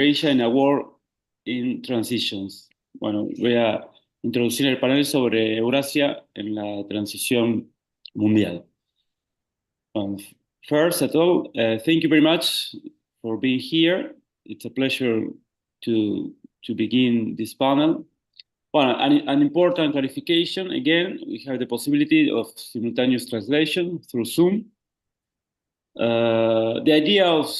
Eurasia in a World in Transitions. Bueno, voy a introducir el panel sobre Eurasia en la transición mundial. First of all, thank you very much for being here. It's a pleasure to begin this panel. Well, an important clarification, again, we have the possibility of simultaneous translation through Zoom. The idea of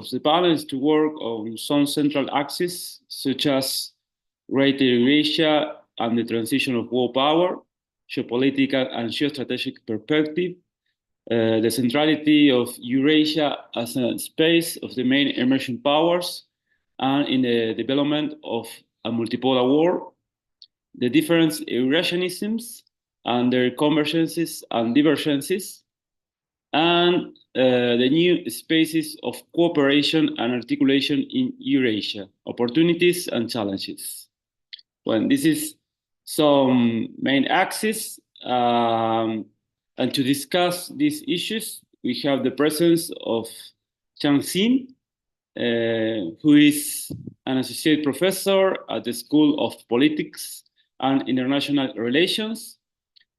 the panel is to work on some central axes, such as Greater Eurasia and the transition of world power, geopolitical and geostrategic perspective, the centrality of Eurasia as a space of the main emerging powers, and in the development of a multipolar world, the different Eurasianisms and their convergences and divergences, and the new spaces of cooperation and articulation in Eurasia, opportunities and challenges. Well, this is some main axes, and to discuss these issues, we have the presence of Chang-Xin, who is an associate professor at the School of Politics and International Relations,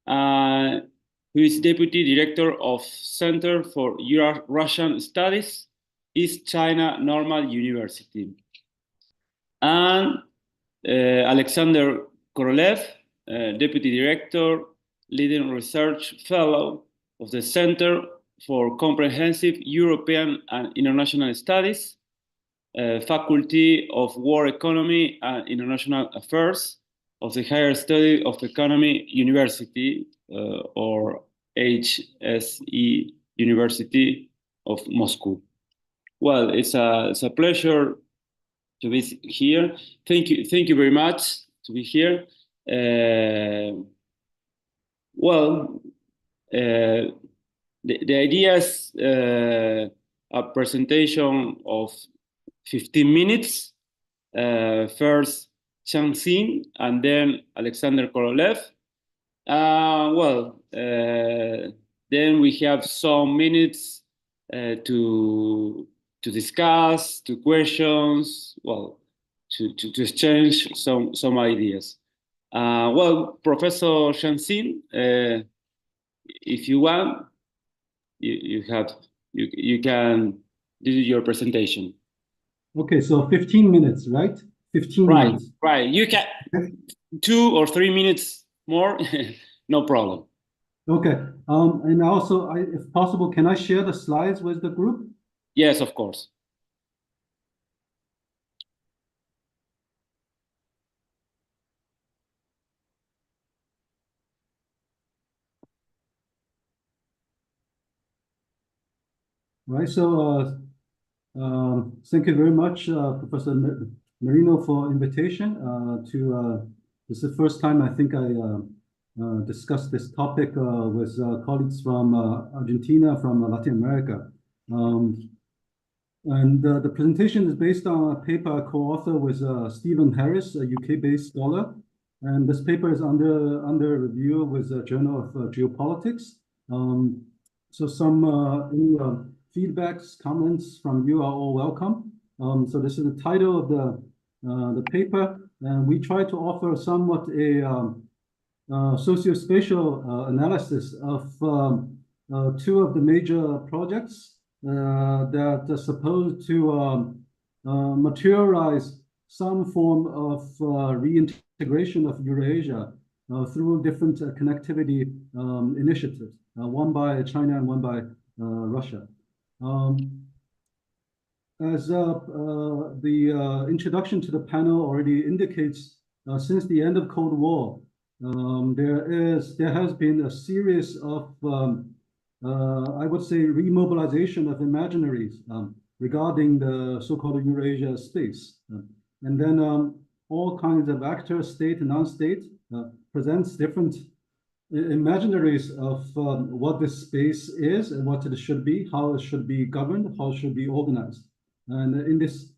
who is Deputy Director of Center for Russian Studies, East China Normal University. And Alexander Korolev, Deputy Director, Leading Research Fellow of the Center for Comprehensive European and International Studies, Faculty of World Economy and International Affairs of the Higher Study of Economy University, or HSE University of Moscow. Well, it's a pleasure to be here. Thank you very much to be here. The idea is a presentation of 15 minutes. First, Chang-Xin, and then Alexander Korolev. Then we have some minutes to discuss, to questions, to exchange some ideas. Professor Chang-Xin, if you want, you can do your presentation. Okay, so 15 minutes, right? 15 minutes. Right. You can 2 or 3 minutes more, no problem. Okay. And also, if possible, can I share the slides with the group? Yes, of course. Right. So, thank you very much, Professor Marino, for invitation. This is the first time I think I discussed this topic with colleagues from Argentina, from Latin America. The presentation is based on a paper I co-author with Stephen Harris, a UK-based scholar. And this paper is under review with the Journal of Geopolitics. So any feedbacks, comments from you are all welcome. So this is the title of the paper, and we try to offer somewhat a socio-spatial analysis of 2 of the major projects that are supposed to materialize some form of reintegration of Eurasia through different connectivity initiatives, one by China and one by Russia. As the introduction to the panel already indicates, since the end of Cold War, there has been a series of, I would say, remobilization of imaginaries regarding the so-called Eurasia space. And then all kinds of actors, state and non-state, presents different imaginaries of what this space is and what it should be, how it should be governed, how it should be organized. And in this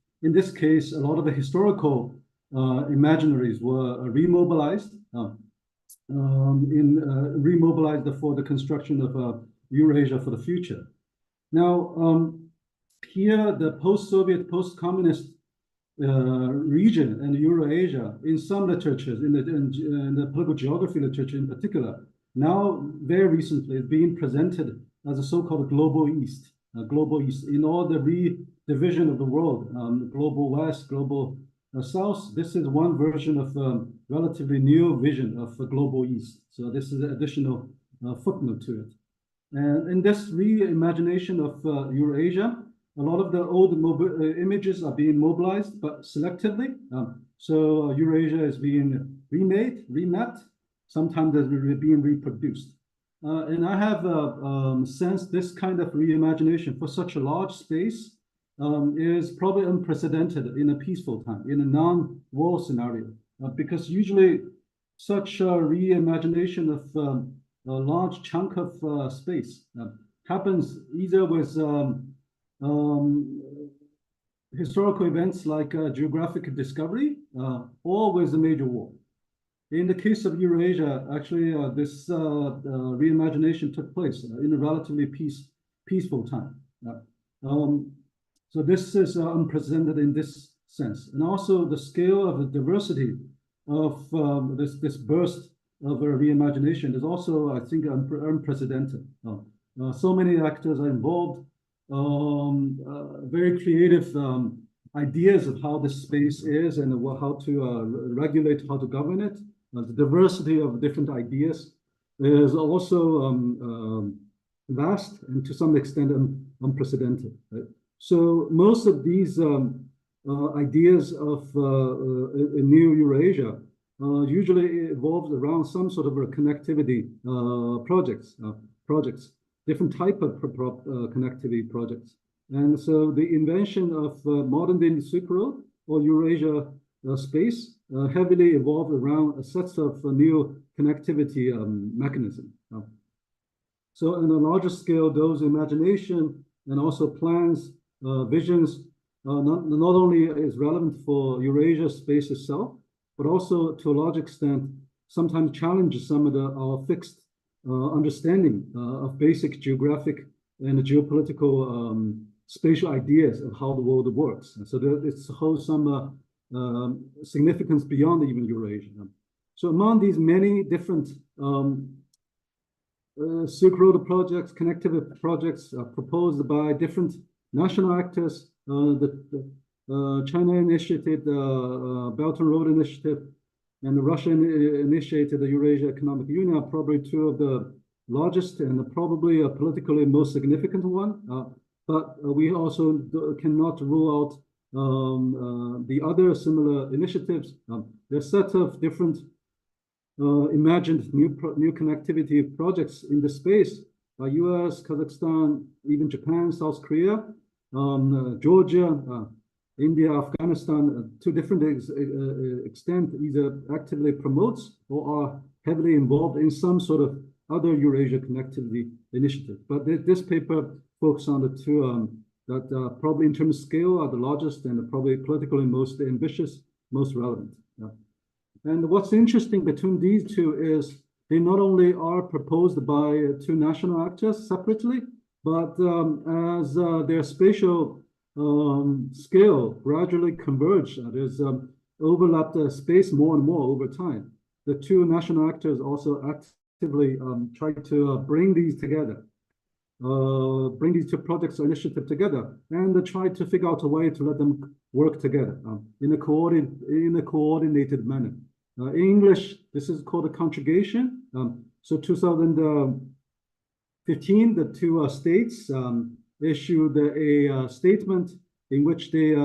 case, a lot of the historical imaginaries were remobilized, remobilized for the construction of Eurasia for the future. Now, here the post-Soviet, post-communist region and Eurasia in some literatures, in the political geography literature in particular, now very recently is being presented as a so-called global East, in all the redivision of the world, global West, global South. This is one version of relatively new vision of the global East. So this is an additional footnote to it. And in this reimagination of Eurasia, a lot of the old images are being mobilized, but selectively. So Eurasia is being remade, remapped, sometimes it's being reproduced. And I have sensed this kind of reimagination for such a large space is probably unprecedented in a peaceful time, in a non-war scenario, because usually such a reimagination of a large chunk of space happens either with historical events like geographic discovery or with a major war. In the case of Eurasia, actually, this reimagination took place in a relatively peaceful time. So this is unprecedented in this sense. And also the scale of the diversity of this burst of a reimagination is also, I think, unprecedented. So many actors are involved, very creative ideas of how this space is and how to regulate, how to govern it. The diversity of different ideas is also vast and to some extent unprecedented. Right? So most of these ideas of a new Eurasia usually evolves around some sort of a connectivity projects, different type of connectivity projects. And so the invention of modern day Silk Road or Eurasia space heavily evolved around a set of new connectivity mechanism. So on a larger scale, those imagination and also plans, visions, not only is relevant for Eurasia space itself, but also to a large extent, sometimes challenges some of our fixed understanding of basic geographic and geopolitical spatial ideas of how the world works. And so it holds some significance beyond even Eurasia. So among these many different Silk Road projects, connectivity projects proposed by different national actors, China initiated the Belt and Road Initiative, and Russia initiated the Eurasia Economic Union, are probably two of the largest and probably a politically most significant one. But we also cannot rule out the other similar initiatives. There are a set of different imagined new connectivity projects in the space by US, Kazakhstan, even Japan, South Korea, Georgia, India, Afghanistan, to different extent, either actively promotes or are heavily involved in some sort of other Eurasia connectivity initiative. But this paper focuses on the two that probably in terms of scale are the largest and probably politically most ambitious, most relevant. Yeah. And what's interesting between these two is they not only are proposed by two national actors separately, but as their spatial scale gradually converge, there's overlapped space more and more over time. The two national actors also actively try to bring these together, bring these two projects or initiatives together, and try to figure out a way to let them work together in a coordinated manner. In English, this is called a conjugation. So 2015, the two states issued a statement in which they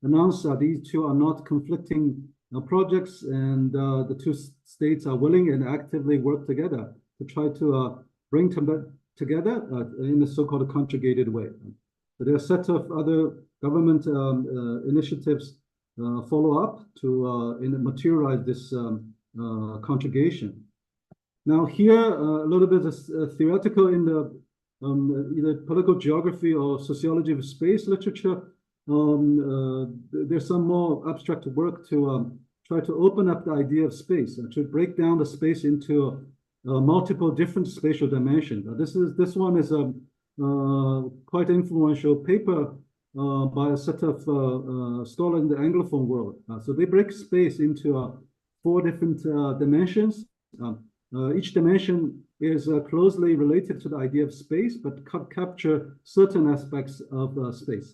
announced that these two are not conflicting projects, and the two states are willing and actively work together to try to bring them together in a so-called conjugated way. But there are a set of other government initiatives follow up to materialize this conjugation. Now here, a little bit of theoretical in the either political geography or sociology of space literature. There's some more abstract work to try to open up the idea of space, to break down the space into multiple different spatial dimensions. This one is a quite influential paper by a set of scholars in the Anglophone world. So they break space into 4 different dimensions. Each dimension is closely related to the idea of space, but capture certain aspects of space.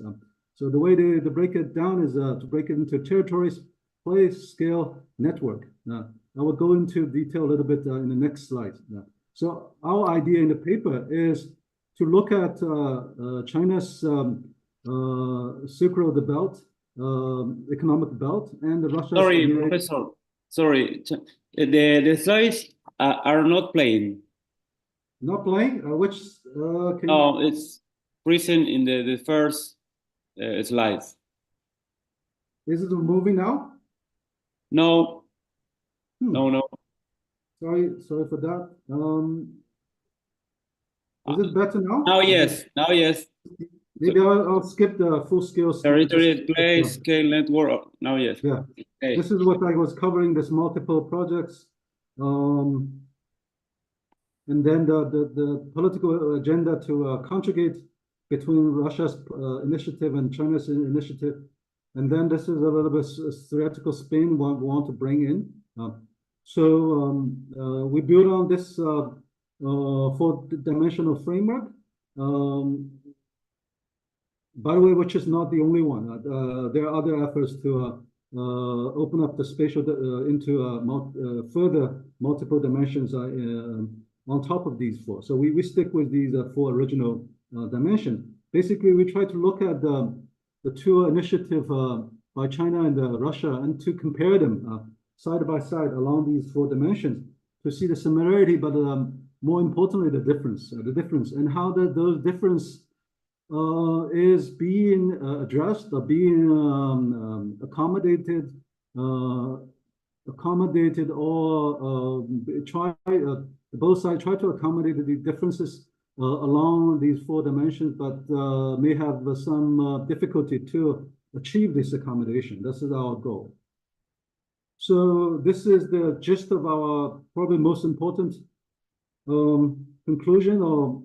So the way they break it down is to break it into territories, place, scale, network. I will go into detail a little bit in the next slide. So our idea in the paper is to look at China's Silk Road belt, economic belt, and the Russia's... Sorry, Professor. Sorry, the slides are not playing. Not playing? Which? No, it's present in the first slides. Is it moving now? No. No. Sorry for that. Is it better now? Now yes. Maybe I'll skip the full scale. Territory, place, scale, network. Now yes. Yeah. Okay. This is what I was covering. This multiple projects, and then the political agenda to conjugate between Russia's initiative and China's initiative, and then this is a little bit theoretical spin we want to bring in. So we build on this 4-dimensional framework. By the way, which is not the only one. There are other efforts to open up the spatial into further multiple dimensions on top of these 4. So we stick with these 4 original dimensions. Basically, we try to look at the 2 initiatives by China and Russia and to compare them side by side along these 4 dimensions to see the similarity, but more importantly, the difference, and how those difference is being addressed or being accommodated, or both sides try to accommodate the differences along these 4 dimensions, but may have some difficulty to achieve this accommodation. This is our goal. So this is the gist of our probably most important conclusion or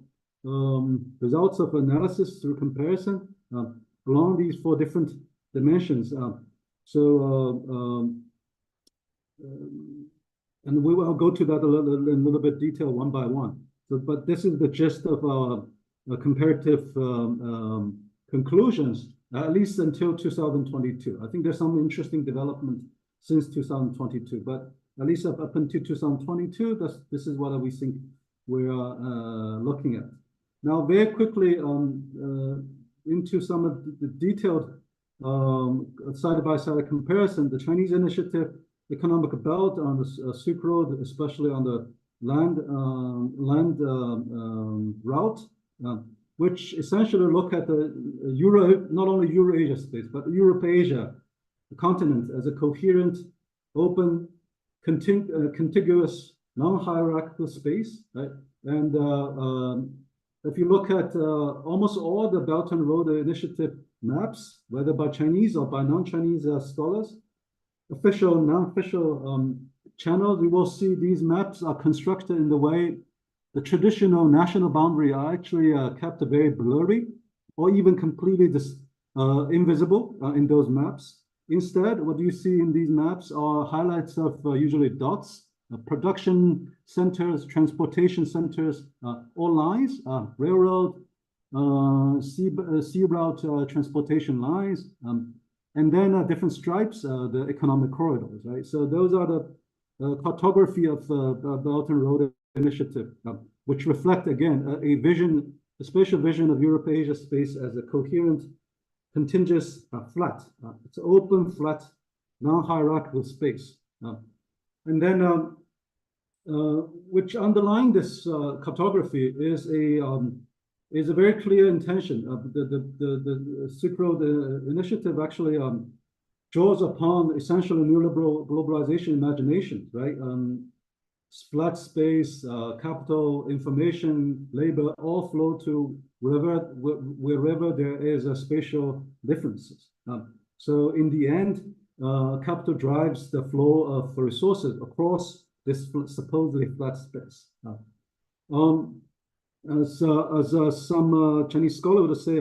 results of analysis through comparison along these 4 different dimensions. And we will go to that in a little bit detail one by one. So, but this is the gist of our comparative conclusions, at least until 2022. I think there's some interesting development since 2022, but at least up until 2022, this is what we think we are looking at. Now, very quickly into some of the detailed side-by-side comparison, the Chinese initiative, economic belt on the Silk Road, especially on the land route, which essentially look at the not only Eurasia space, but Europe-Asia continent as a coherent, open, contiguous, non-hierarchical space, right? And if you look at almost all the Belt and Road Initiative maps, whether by Chinese or by non-Chinese scholars, official, non-official channels, we will see these maps are constructed in the way the traditional national boundary are actually kept very blurry or even completely invisible in those maps. Instead, what you see in these maps are highlights of usually dots, production centers, transportation centers, or lines, railroad, sea route transportation lines, and then different stripes, the economic corridors, right? So those are the cartography of Belt and Road Initiative, which reflect, again, a spatial vision of Europe-Asia space as a coherent, contiguous, flat. It's open, flat, non-hierarchical space. And then, which underlying this cartography is a very clear intention. The Silk Road Initiative actually draws upon essentially neoliberal globalization imagination, right? Flat space, capital, information, labor, all flow to wherever there is a spatial differences. So in the end, capital drives the flow of resources across this supposedly flat space. As some Chinese scholar would say,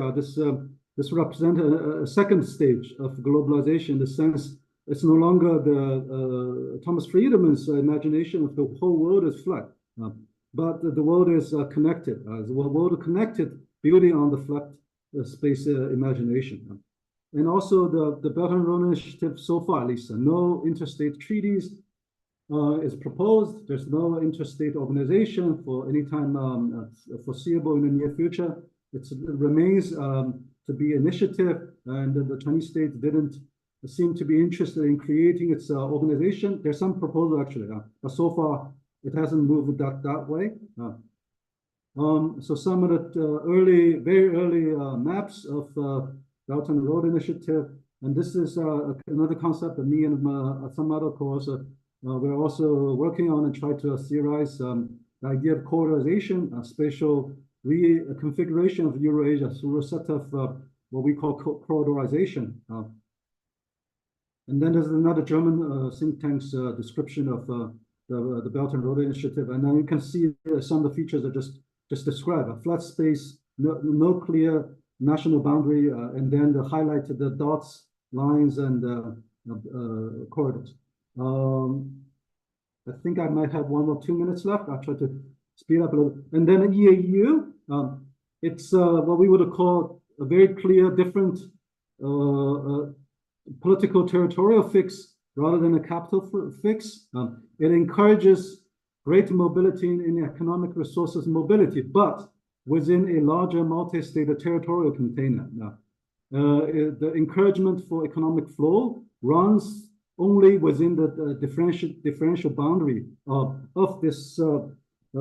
this this represents a second stage of globalization in the sense it's no longer the Thomas Friedman's imagination of the whole world is flat, but the world is connected. The world is connected, building on the flat space imagination. And also the Belt and Road Initiative, so far at least, no interstate treaties is proposed. There's no interstate organization for any time foreseeable in the near future. It remains to be initiative, and the Chinese state didn't seem to be interested in creating its organization. There's some proposal actually, but so far it hasn't moved that way. So some of the very early maps of Belt and Road Initiative, and this is another concept that me and some other course we're also working on and try to theorize the idea of corridorization, spatial reconfiguration of Eurasia through a set of what we call corridorization. And then there's another German think tank's description of the Belt and Road Initiative, and then you can see some of the features are just described: a flat space, no clear national boundary, and then the highlighted the dots, lines, and corridors. I think I might have 1 or 2 minutes left. I'll try to speed up a little. And then EAU, it's what we would call a very clear, different political territorial fix rather than a capital fix. It encourages greater mobility in economic resources mobility, but within a larger multi-state territorial container. The encouragement for economic flow runs only within the differential boundary of this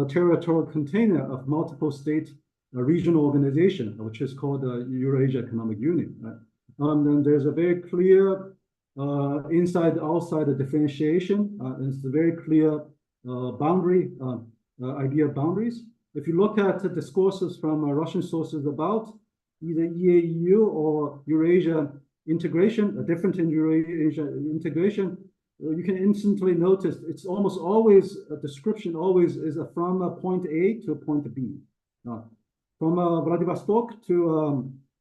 territorial container of multiple state regional organization, which is called the Eurasia Economic Union. Right? And there's a very clear inside-outside differentiation. It's a very clear boundary, idea of boundaries. If you look at the discourses from Russian sources about either EAU or Eurasia integration, different in Eurasia integration, you can instantly notice it's almost always a description, always is from a point A to a point B. From Vladivostok to,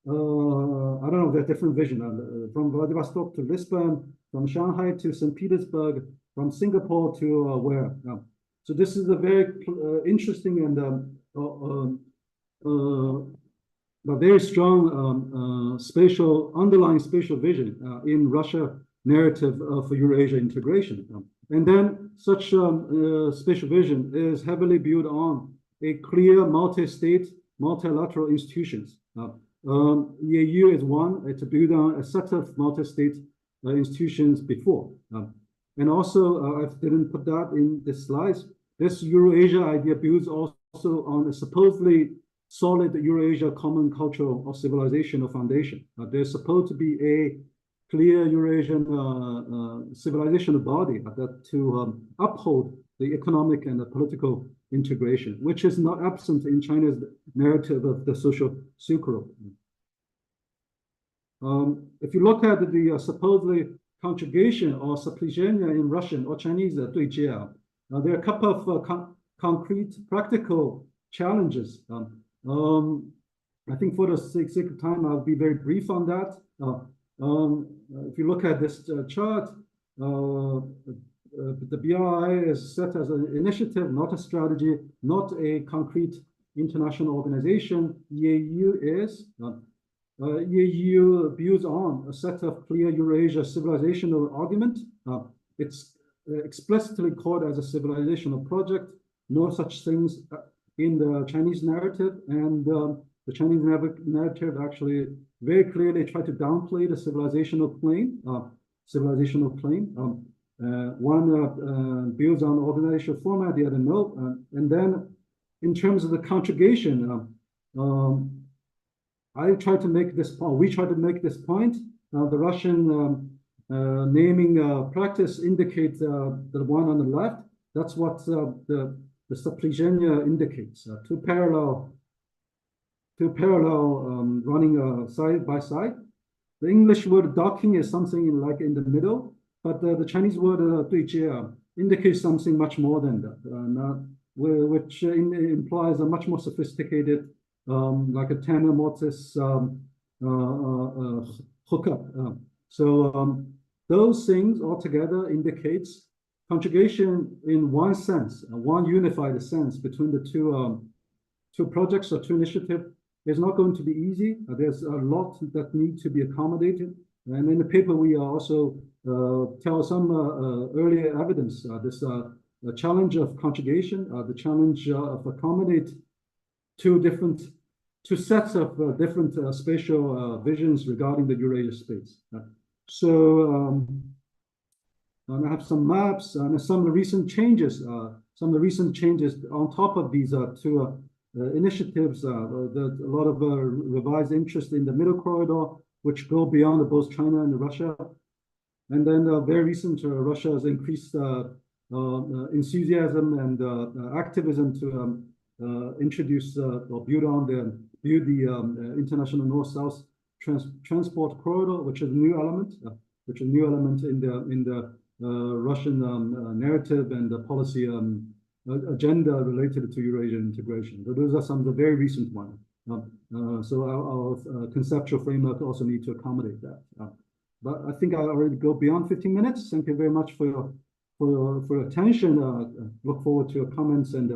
I don't know, there's different vision. From Vladivostok to Lisbon, from Shanghai to St. Petersburg, from Singapore to where? So this is a very interesting and a very strong underlying spatial vision in Russia narrative of Eurasia integration. And then such spatial vision is heavily built on a clear multi-state, multilateral institutions. EAU is one, it's built on a set of multi-state institutions before. And also, I didn't put that in the slides, this Eurasia idea builds also on a supposedly solid Eurasia common cultural or civilizational foundation. There's supposed to be a clear Eurasian civilizational body that to uphold the economic and the political integration, which is not absent in China's narrative of the social Silk Road. If you look at the supposedly conjugation or suppligenia in Russian or Chinese 对接, there are a couple of concrete practical challenges. I think for the sake of time, I'll be very brief on that. If you look at this chart, the BRI is set as an initiative, not a strategy, not a concrete international organization. EAU is. EAU builds on a set of clear Eurasia civilizational argument. It's explicitly called as a civilizational project. No such things in the Chinese narrative, and the Chinese narrative actually very clearly try to downplay the civilizational plane. One builds on organizational format, the other no. And then in terms of the conjugation, I try to make this point, we try to make this point. The Russian naming practice indicates the one on the left. That's what the suppligenia indicates. Two parallel running side by side. The English word docking is something like in the middle, but the Chinese word 对接 indicates something much more than that, which implies a much more sophisticated, like a tenor mortis hookup. Those things altogether indicates conjugation in one sense, one unified sense between the two projects or two initiatives is not going to be easy. There's a lot that need to be accommodated. And in the paper, we also tell some earlier evidence, the challenge of conjugation, the challenge of accommodate two sets of different spatial visions regarding the Eurasia space. I have some maps and some of the recent changes. Some of the recent changes on top of these two initiatives. A lot of revised interest in the middle corridor, which go beyond both China and Russia. And then very recent, Russia has increased enthusiasm and activism to introduce or build the international north-south transport corridor, which is a new element, in the Russian narrative and the policy agenda related to Eurasian integration. So those are some of the very recent ones. So our conceptual framework also need to accommodate that. But I think I already go beyond 15 minutes. Thank you very much for your attention. Look forward to your comments and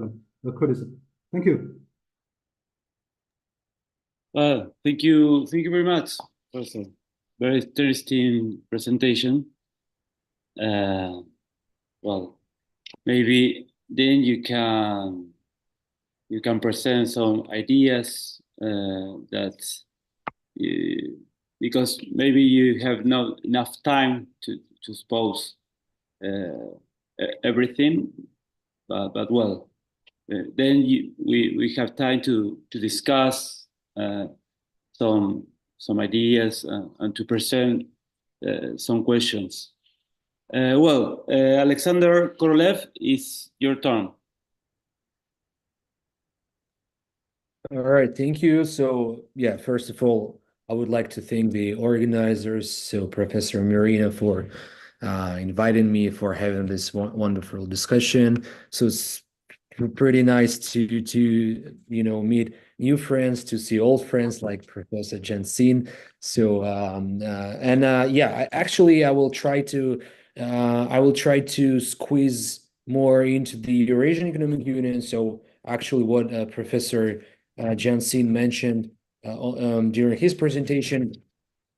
criticism. Thank you. Thank you very much. Also, very interesting presentation. Well, maybe then you can present some ideas that because maybe you have not enough time to expose everything, but well, then we have time to discuss some ideas and to present some questions. Alexander Korolev, it's your turn. All right, thank you. So yeah, first of all, I would like to thank the organizers, so Professor Marina, for inviting me, for having this wonderful discussion. So it's pretty nice to meet new friends, to see old friends like Professor Jensen. So yeah, I will try to squeeze more into the Eurasian Economic Union. So actually, what Professor Jensen mentioned during his presentation.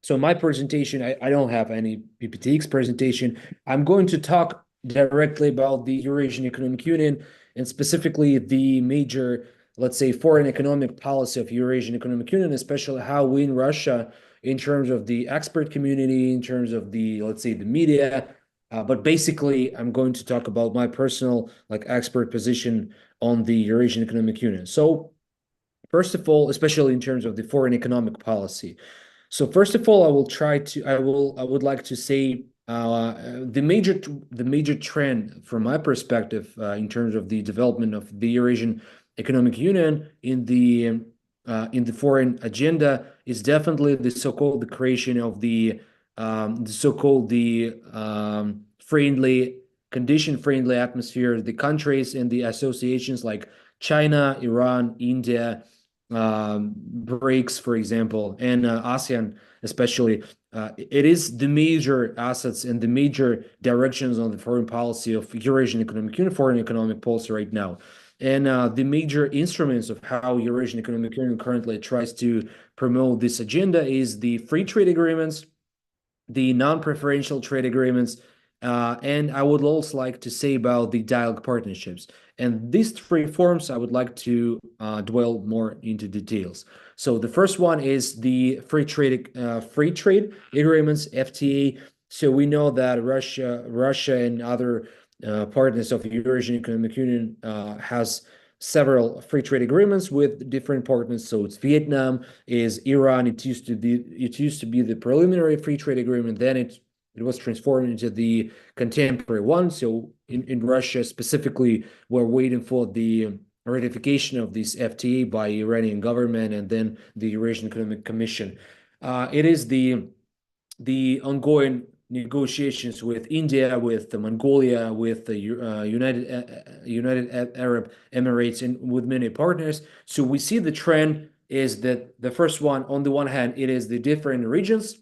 So my presentation, I don't have any PPTX presentation. I'm going to talk directly about the Eurasian Economic Union and specifically the major, let's say, foreign economic policy of Eurasian Economic Union, especially how we in Russia, in terms of the expert community, in terms of the, let's say, the media. But basically, I'm going to talk about my personal expert position on the Eurasian Economic Union. So first of all, especially in terms of the foreign economic policy. So first of all, I would like to say the major trend from my perspective in terms of the development of the Eurasian Economic Union in the foreign agenda is definitely the so-called the creation of the so-called friendly condition-friendly atmosphere, the countries and the associations like China, Iran, India, BRICS, for example, and ASEAN especially. It is the major assets and the major directions on the foreign policy of Eurasian Economic Union, foreign economic policy right now. And the major instruments of how Eurasian Economic Union currently tries to promote this agenda is the free trade agreements, the non-preferential trade agreements, and I would also like to say about the dialogue partnerships. And these three forms, I would like to dwell more into details. So the first one is the free trade agreements, FTA. So we know that Russia and other partners of the Eurasian Economic Union has several free trade agreements with different partners. So it's Vietnam, is Iran. It used to be the preliminary free trade agreement. Then it was transformed into the contemporary one. So in Russia specifically, we're waiting for the ratification of this FTA by Iranian government and then the Eurasian Economic Commission. It is the ongoing negotiations with India, with Mongolia, with the United Arab Emirates, and with many partners. So we see the trend is that the first one, on the one hand, it is the different regions,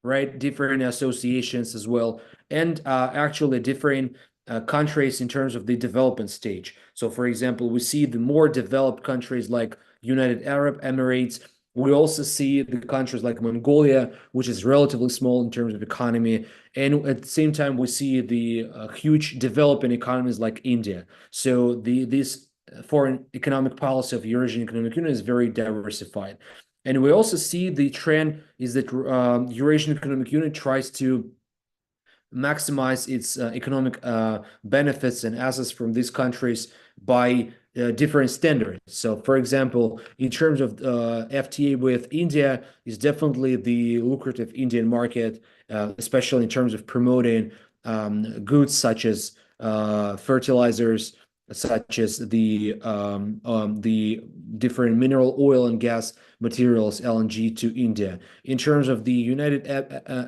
right? Different associations as well, and actually different countries in terms of the development stage. So, for example, we see the more developed countries like United Arab Emirates. We also see the countries like Mongolia, which is relatively small in terms of economy. And at the same time, we see the huge developing economies like India. So this foreign economic policy of Eurasian Economic Union is very diversified. And we also see the trend is that Eurasian Economic Union tries to maximize its economic benefits and assets from these countries by different standards. So, for example, in terms of FTA with India, is definitely the lucrative Indian market, especially in terms of promoting goods such as fertilizers, such as the different mineral oil and gas materials, LNG, to India. In terms of the United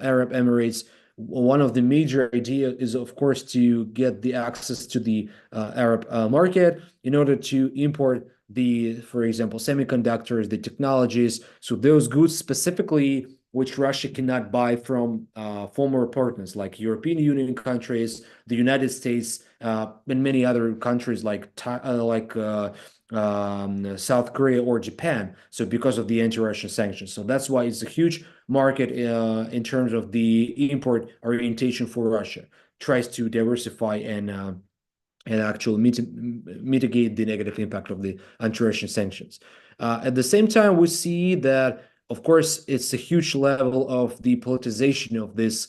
Arab Emirates, one of the major ideas is, of course, to get the access to the Arab market in order to import the, for example, semiconductors, the technologies. So those goods specifically, which Russia cannot buy from former partners like European Union countries, the United States, and many other countries like South Korea or Japan. So because of the anti-Russian sanctions. So that's why it's a huge market in terms of the import orientation for Russia. Tries to diversify and actually mitigate the negative impact of the anti-Russian sanctions. At the same time, we see that, of course, it's a huge level of the politicization of this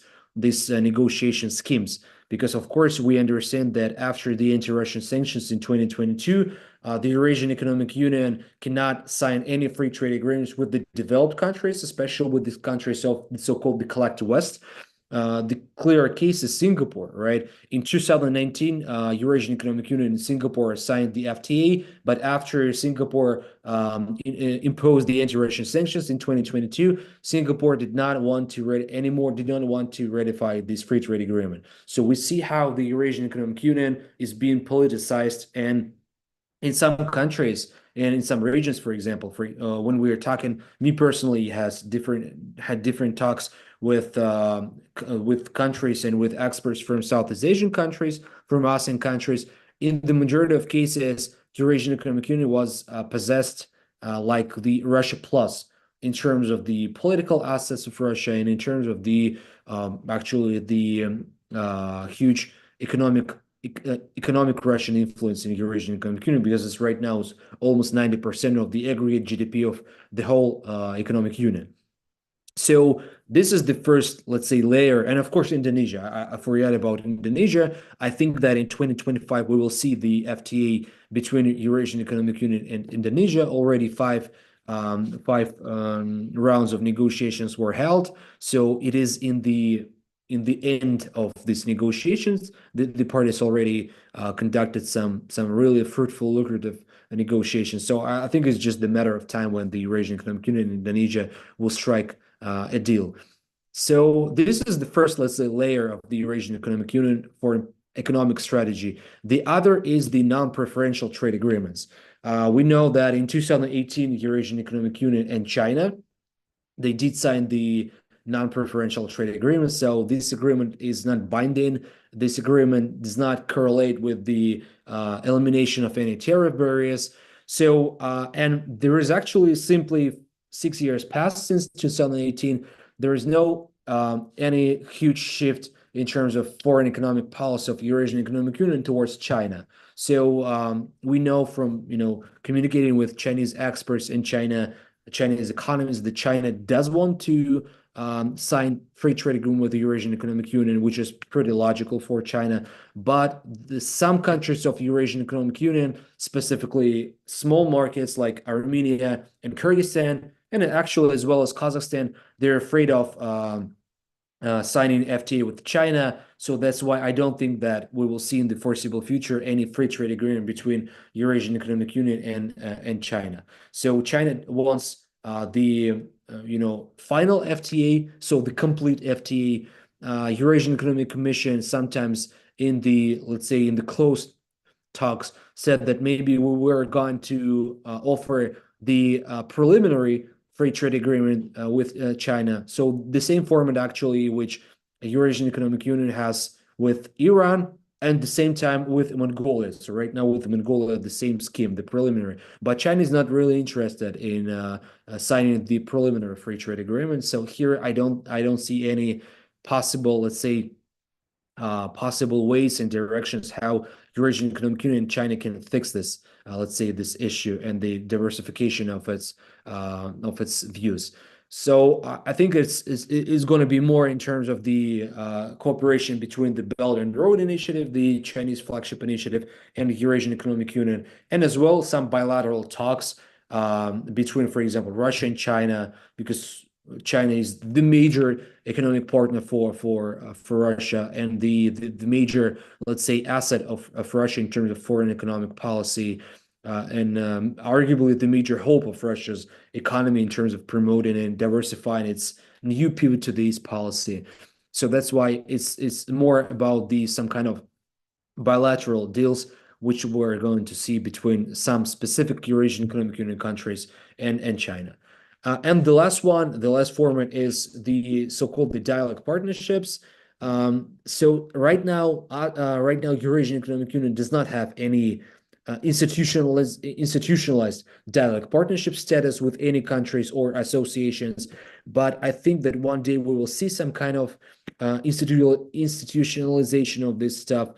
negotiation schemes, because, of course, we understand that after the anti-Russian sanctions in 2022, the Eurasian Economic Union cannot sign any free trade agreements with the developed countries, especially with the countries of so-called the collective West. The clear case is Singapore, right? In 2019, Eurasian Economic Union and Singapore signed the FTA, but after Singapore imposed the anti-Russian sanctions in 2022, Singapore did not want to ratify this free trade agreement. So we see how the Eurasian Economic Union is being politicized, and in some countries and in some regions, for example, when we were talking, me personally had different talks with countries and with experts from Southeast Asian countries, from ASEAN countries. In the majority of cases, Eurasian Economic Union was possessed like the Russia Plus in terms of the political assets of Russia and in terms of the huge economic Russian influence in Eurasian Economic Union, because it's right now is almost 90% of the aggregate GDP of the whole economic union. So this is the first, let's say, layer. And of course, Indonesia. I forgot about Indonesia. I think that in 2025, we will see the FTA between Eurasian Economic Union and Indonesia. Already five rounds of negotiations were held. So it is in the end of these negotiations. The parties already conducted some really fruitful, lucrative negotiations. So I think it's just a matter of time when the Eurasian Economic Union and Indonesia will strike a deal. So this is the first, let's say, layer of the Eurasian Economic Union for economic strategy. The other is the non-preferential trade agreements. We know that in 2018, Eurasian Economic Union and China, they did sign the non-preferential trade agreement. So this agreement is not binding. This agreement does not correlate with the elimination of any tariff barriers. So, and there is actually simply 6 years passed since 2018. There is no any huge shift in terms of foreign economic policy of Eurasian Economic Union towards China. So we know from communicating with Chinese experts in China, Chinese economists, that China does want to sign free trade agreement with the Eurasian Economic Union, which is pretty logical for China. But some countries of Eurasian Economic Union, specifically small markets like Armenia and Kyrgyzstan, and actually as well as Kazakhstan, they're afraid of signing FTA with China. So that's why I don't think that we will see in the foreseeable future any free trade agreement between Eurasian Economic Union and China. So China wants the final FTA, so the complete FTA. Eurasian Economic Commission sometimes in the, let's say, in the closed talks said that maybe we were going to offer the preliminary free trade agreement with China. So the same format actually which Eurasian Economic Union has with Iran, and the same time with Mongolia. So right now with Mongolia, the same scheme, the preliminary. But China is not really interested in signing the preliminary free trade agreement. So here I don't see any possible, let's say, possible ways and directions how Eurasian Economic Union and China can fix this, let's say, this issue and the diversification of its views. So I think it's going to be more in terms of the cooperation between the Belt and Road Initiative, the Chinese flagship initiative, and the Eurasian Economic Union, and as well some bilateral talks between, for example, Russia and China, because China is the major economic partner for Russia and the major, let's say, asset of Russia in terms of foreign economic policy, and arguably the major hope of Russia's economy in terms of promoting and diversifying its new pivot to this policy. So that's why it's more about some kind of bilateral deals which we're going to see between some specific Eurasian Economic Union countries and China. And the last format is the so-called the dialogue partnerships. So right now, Eurasian Economic Union does not have any institutionalized dialogue partnership status with any countries or associations. But I think that one day we will see some kind of institutionalization of this stuff.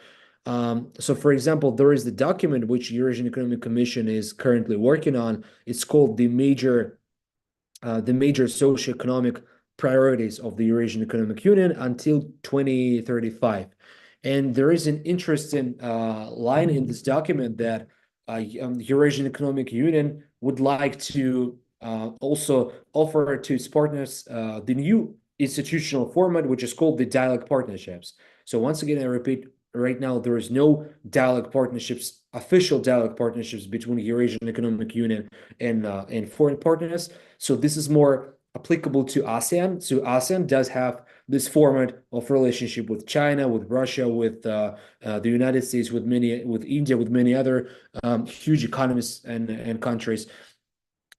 So, for example, there is the document which Eurasian Economic Commission is currently working on. It's called the major socioeconomic priorities of the Eurasian Economic Union until 2035. And there is an interesting line in this document that Eurasian Economic Union would like to also offer to its partners the new institutional format, which is called the dialogue partnerships. So once again, I repeat, right now there is no dialogue partnerships, official dialogue partnerships between the Eurasian Economic Union and foreign partners. So this is more applicable to ASEAN. So ASEAN does have this format of relationship with China, with Russia, with the United States, with India, with many other huge economies and countries.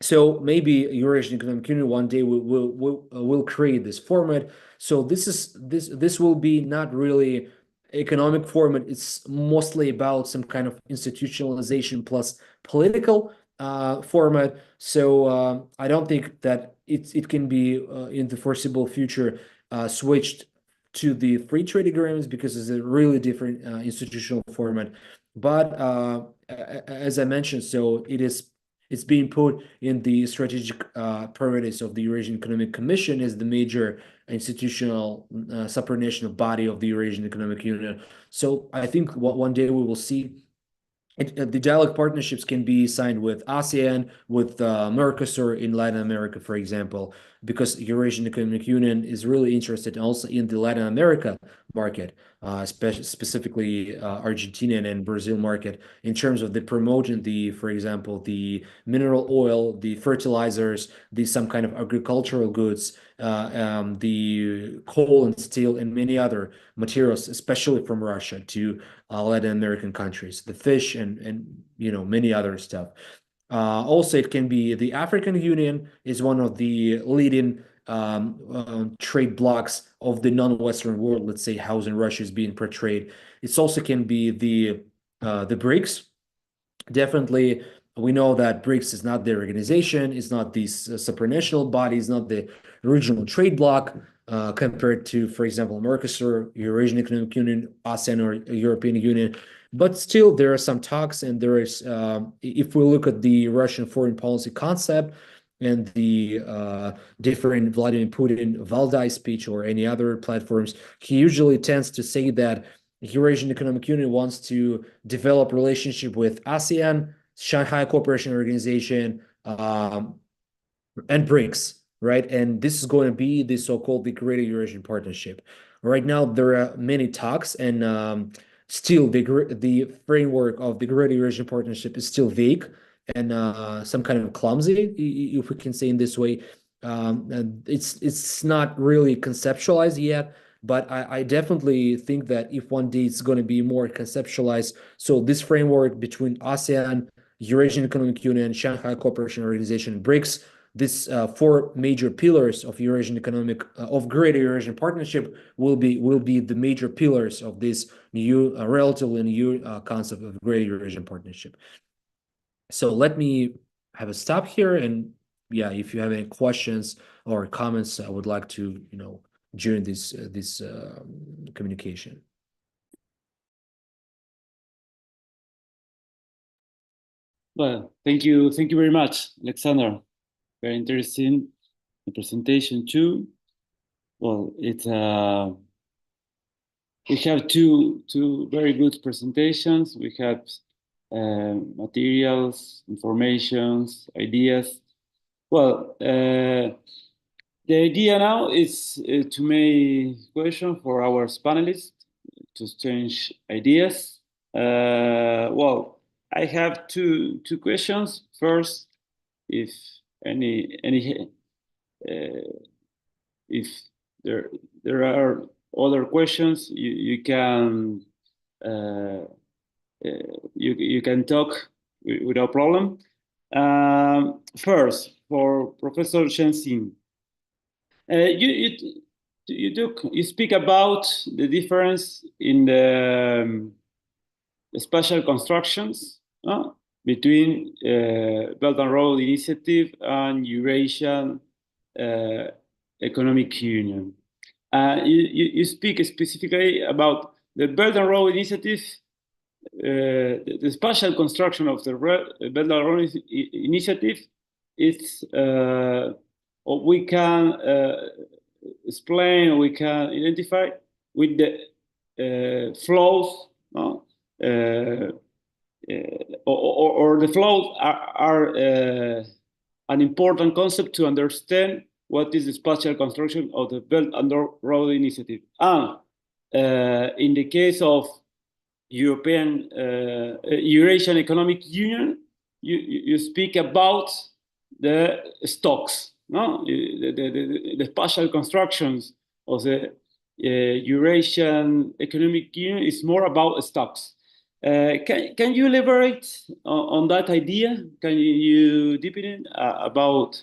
So maybe Eurasian Economic Union one day will create this format. So this will be not really economic format. It's mostly about some kind of institutionalization plus political format. So I don't think that it can be in the foreseeable future switched to the free trade agreements, because it's a really different institutional format. But as I mentioned, so it's being put in the strategic priorities of the Eurasian Economic Commission as the major institutional supranational body of the Eurasian Economic Union. So I think one day we will see the dialogue partnerships can be signed with ASEAN, with Mercosur in Latin America, for example, because Eurasian Economic Union is really interested also in the Latin America market, specifically Argentinian and Brazil market, in terms of the promoting for example, the mineral oil, the fertilizers, some kind of agricultural goods, the coal and steel and many other materials, especially from Russia to Latin American countries, the fish and many other stuff. Also, it can be the African Union is one of the leading trade blocks of the non-Western world. Let's say how in Russia is being portrayed. It also can be the BRICS. Definitely, we know that BRICS is not their organization. It's not this supranational body. It's not the regional trade bloc compared to, for example, Mercosur, Eurasian Economic Union, ASEAN, or European Union. But still, there are some talks, and there is, if we look at the Russian foreign policy concept and the different Vladimir Putin Valdai speech or any other platforms, he usually tends to say that Eurasian Economic Union wants to develop relationship with ASEAN, Shanghai Cooperation Organization, and BRICS, right? And this is going to be the so-called the Greater Eurasian Partnership. Right now, there are many talks, and still the framework of the Greater Eurasian Partnership is still vague and some kind of clumsy, if we can say in this way. And it's not really conceptualized yet, but I definitely think that if one day it's going to be more conceptualized, so this framework between ASEAN, Eurasian Economic Union, Shanghai Cooperation Organization, BRICS. These four major pillars of Eurasian economic of Greater Eurasian Partnership will be the major pillars of this new relatively new concept of Greater Eurasian Partnership. So let me have a stop here, and yeah, if you have any questions or comments, I would like to during this communication. Well, thank you very much, Alexander. Very interesting, the presentation too. Well, it's we have two very good presentations. We have materials, informations, ideas. Well, the idea now is to make questions for our panelists to exchange ideas. Well, I have two questions. First, if if there are other questions, you can you can talk without problem. First, for Professor Shenxin, you speak about the difference in the spatial constructions between Belt and Road Initiative and Eurasian Economic Union. You speak specifically about the Belt and Road Initiative, the spatial construction of the Belt and Road Initiative. It's we can explain, we can identify with the flows, or the flows are an important concept to understand what is the spatial construction of the Belt and Road Initiative. And in the case of Eurasian Economic Union, you speak about the stocks, no? The spatial constructions of the Eurasian Economic Union is more about stocks. Can you elaborate on that idea? Can you deepen it about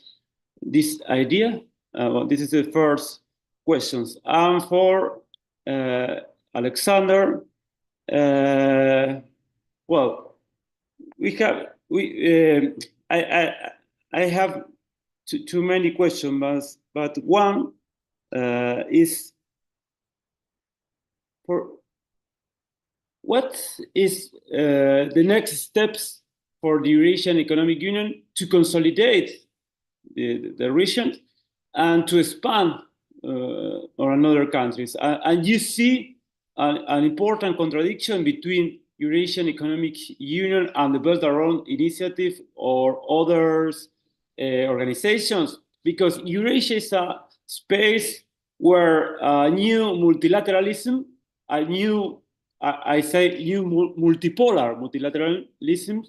this idea? Well, this is the first questions. And for Alexander, well, I have too many questions, but one is for what is the next steps for the Eurasian Economic Union to consolidate the region and to expand on other countries? And you see an important contradiction between Eurasian Economic Union and the Belt and Road Initiative or others organizations, because Eurasia is a space where new multilateralism, a new, I say new multipolar multilateralism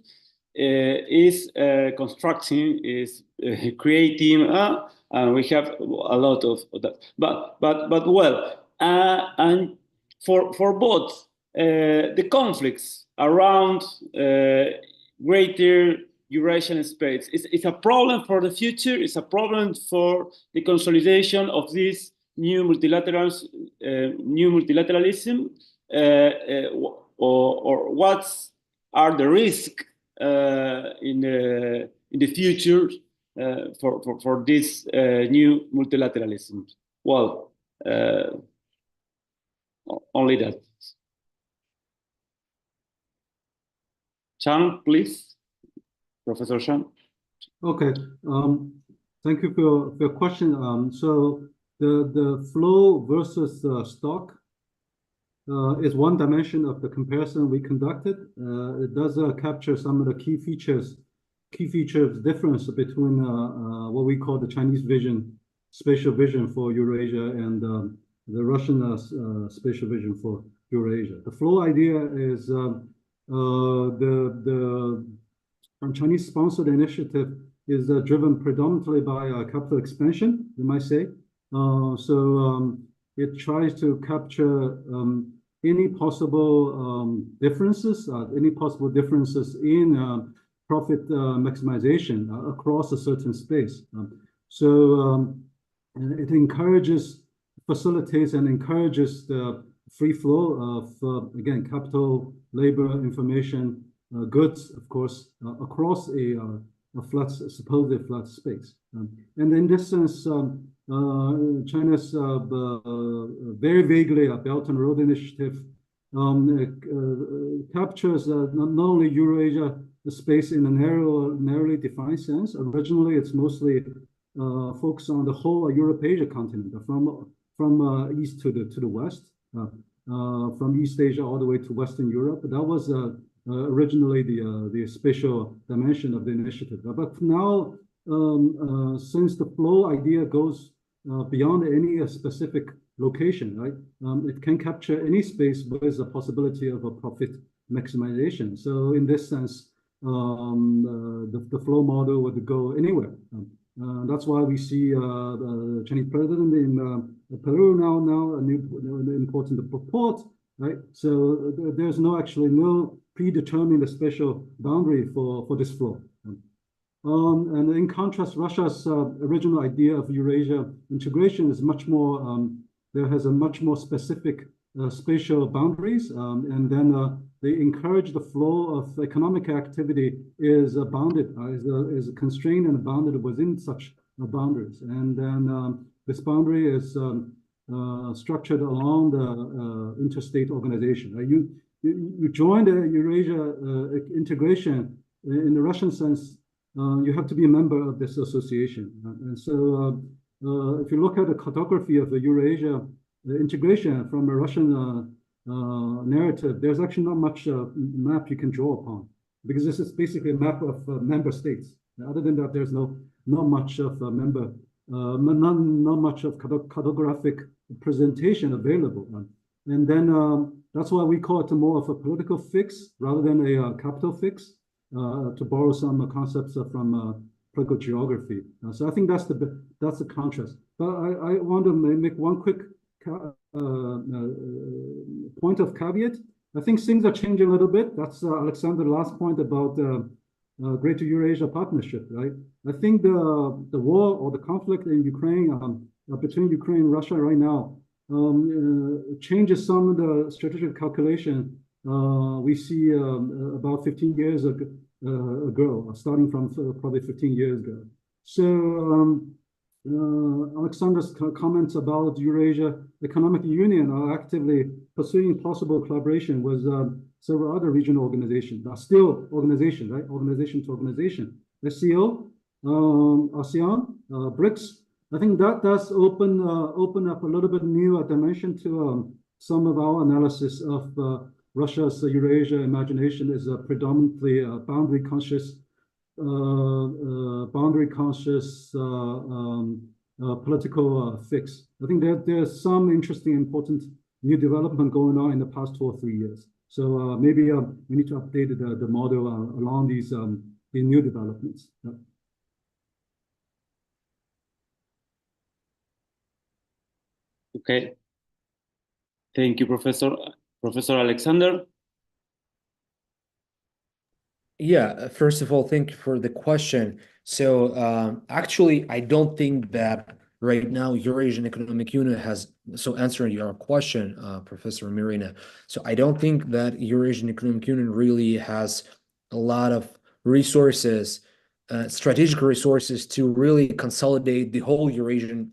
is constructing, is creating, and we have a lot of that. But well, and for both the conflicts around greater Eurasian space, it's a problem for the future. It's a problem for the consolidation of this new multilateralism, or what are the risks in the future for this new multilateralism? Well, only that. Chang, please. Professor Zhao. Okay, thank you for your question. So the flow versus stock is one dimension of the comparison we conducted. It does capture some of the key features difference between what we call the Chinese vision, spatial vision for Eurasia, and the Russian spatial vision for Eurasia. The flow idea is the Chinese-sponsored initiative is driven predominantly by capital expansion, you might say. It tries to capture any possible differences in profit maximization across a certain space. It facilitates and encourages the free flow of, again, capital, labor, information, goods, of course, across a flat, supposedly flat space. And in this sense, China's very vaguely Belt and Road Initiative captures not only Eurasia, the space in a narrowly defined sense. Originally, it's mostly focused on the whole Eurasia continent, from east to the west, from East Asia all the way to Western Europe. That was originally the spatial dimension of the initiative. But now, since the flow idea goes beyond any specific location, right? It can capture any space with a possibility of a profit maximization. So in this sense, the flow model would go anywhere. That's why we see the Chinese president in Peru now a new important port, right? So there's no predetermined special boundary for this flow. And in contrast, Russia's original idea of Eurasia integration is much more, there has a much more specific spatial boundaries, and then they encourage the flow of economic activity is bounded, is constrained and bounded within such boundaries. And then this boundary is structured along the interstate organization. You join the Eurasia integration in the Russian sense. You have to be a member of this association. And so if you look at the cartography of the Eurasia integration from a Russian narrative, there's actually not much map you can draw upon, because this is basically a map of member states. Other than that, there's not much of a member, not much of cartographic presentation available. And then that's why we call it more of a political fix rather than a capital fix, to borrow some concepts from political geography. So I think that's the contrast. But I want to make one quick point of caveat. I think things are changing a little bit. That's Alexander's last point about Greater Eurasia Partnership, right? I think the war or the conflict in Ukraine, between Ukraine and Russia right now, changes some of the strategic calculation we see about 15 years ago, starting from probably 15 years ago. So Alexander's comments about Eurasia Economic Union are actively pursuing possible collaboration with several other regional organizations. Still organizations, right? Organization to organization. SCO, ASEAN, BRICS. I think that does open up a little bit new dimension to some of our analysis of Russia's Eurasia imagination is predominantly boundary conscious political fix. I think there's some interesting, important new development going on in the past 2 or 3 years. So maybe we need to update the model along these new developments. Yeah. Okay. Thank you, Professor Alexander. Yeah, first of all, thank you for the question. So actually, I don't think that right now Eurasian Economic Union has, so answering your question, Professor Mirina, so I don't think that Eurasian Economic Union really has a lot of resources, strategic resources to really consolidate the whole Eurasian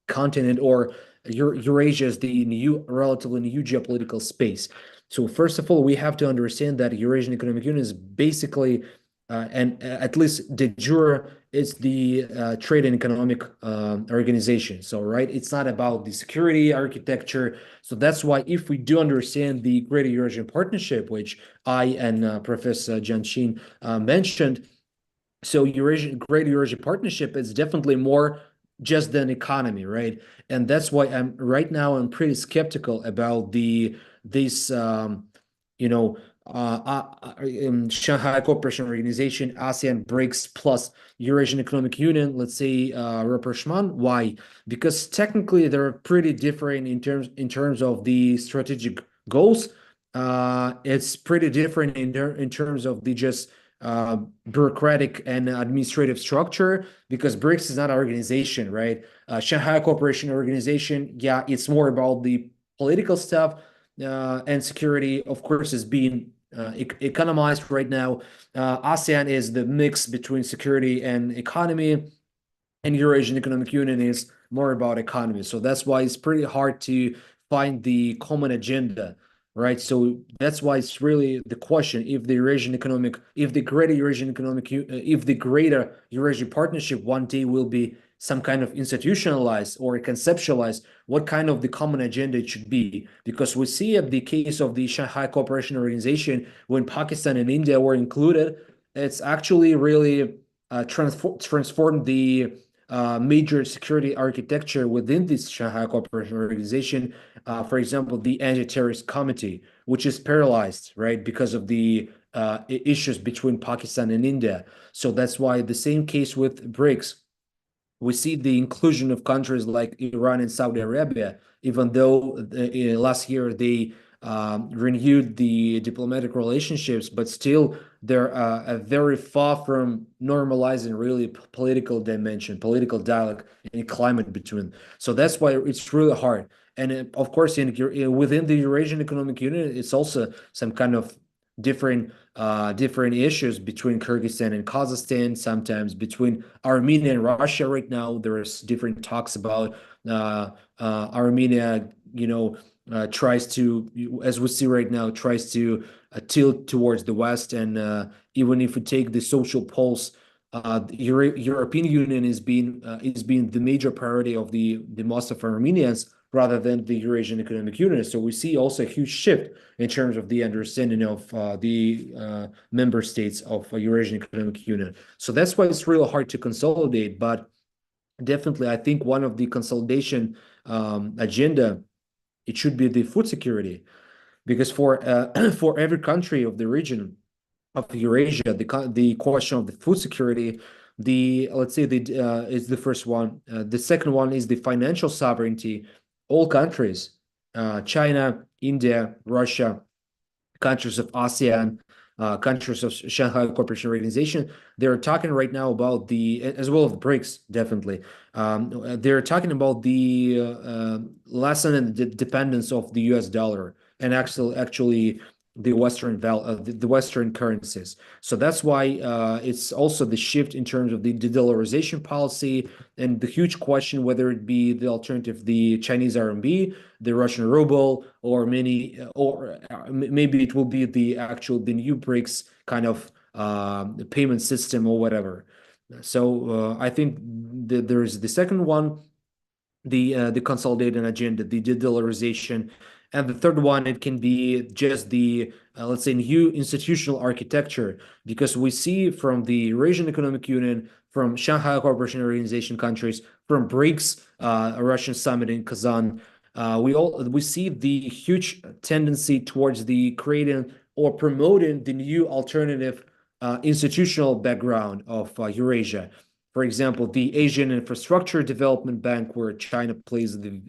continent, or Eurasia is the relatively new geopolitical space. So first of all, we have to understand that Eurasian Economic Union is basically, and at least de jure, it's the trade and economic organization. So, right, it's not about the security architecture. So that's why if we do understand the Greater Eurasian Partnership, which I and Professor Jianqin mentioned, so Greater Eurasian Partnership is definitely more just than economy, right? And that's why I'm pretty skeptical about this Shanghai Cooperation Organization, ASEAN, BRICS plus Eurasian Economic Union, let's say rapprochement. Why? Because technically they're pretty different in terms of the strategic goals. It's pretty different in terms of the just bureaucratic and administrative structure, because BRICS is not an organization, right? Shanghai Cooperation Organization, yeah, it's more about the political stuff, and security, of course, is being economized right now. ASEAN is the mix between security and economy, and Eurasian Economic Union is more about economy. So that's why it's pretty hard to find the common agenda, right? So that's why it's really the question: if the greater Eurasian partnership one day will be some kind of institutionalized or conceptualized, what kind of the common agenda it should be. Because we see at the case of the Shanghai Cooperation Organization, when Pakistan and India were included, it's actually really transformed the major security architecture within this Shanghai Cooperation Organization. For example, the Anti-Terrorist Committee, which is paralyzed, right, because of the issues between Pakistan and India. So that's why the same case with BRICS. We see the inclusion of countries like Iran and Saudi Arabia, even though last year they renewed the diplomatic relationships, but still they're very far from normalizing really political dimension, political dialogue, and climate between. So that's why it's really hard. And of course, within the Eurasian Economic Union, it's also some kind of different issues between Kyrgyzstan and Kazakhstan, sometimes between Armenia and Russia. Right now, there's different talks about Armenia, tries to, as we see right now, tries to tilt towards the West. And even if we take the social pulse, the European Union is being the major priority of the most of Armenians, rather than the Eurasian Economic Union. So we see also a huge shift in terms of the understanding of the member states of Eurasian Economic Union. So that's why it's really hard to consolidate. But definitely, I think one of the consolidation agenda, it should be the food security, because for for every country of the region of Eurasia, the question of the food security, let's say is the first one. The second one is the financial sovereignty. All countries, China, India, Russia, countries of ASEAN, countries of Shanghai Cooperation Organization, they're talking right now about as well as BRICS, definitely. They're talking about the lessen and the dependence of the US dollar, and actually the Western currencies. So that's why it's also the shift in terms of the de-dollarization policy, and the huge question whether it be the alternative, the Chinese RMB, the Russian ruble, or maybe it will be the new BRICS kind of payment system or whatever. So I think there's the second one, the consolidated agenda, the de-dollarization. And the third one, it can be just the, let's say, new institutional architecture, because we see from the Eurasian Economic Union, from Shanghai Cooperation Organization countries, from BRICS, a Russian summit in Kazan, we see the huge tendency towards the creating or promoting the new alternative institutional background of Eurasia. For example, the Asian Infrastructure Development Bank, where China plays the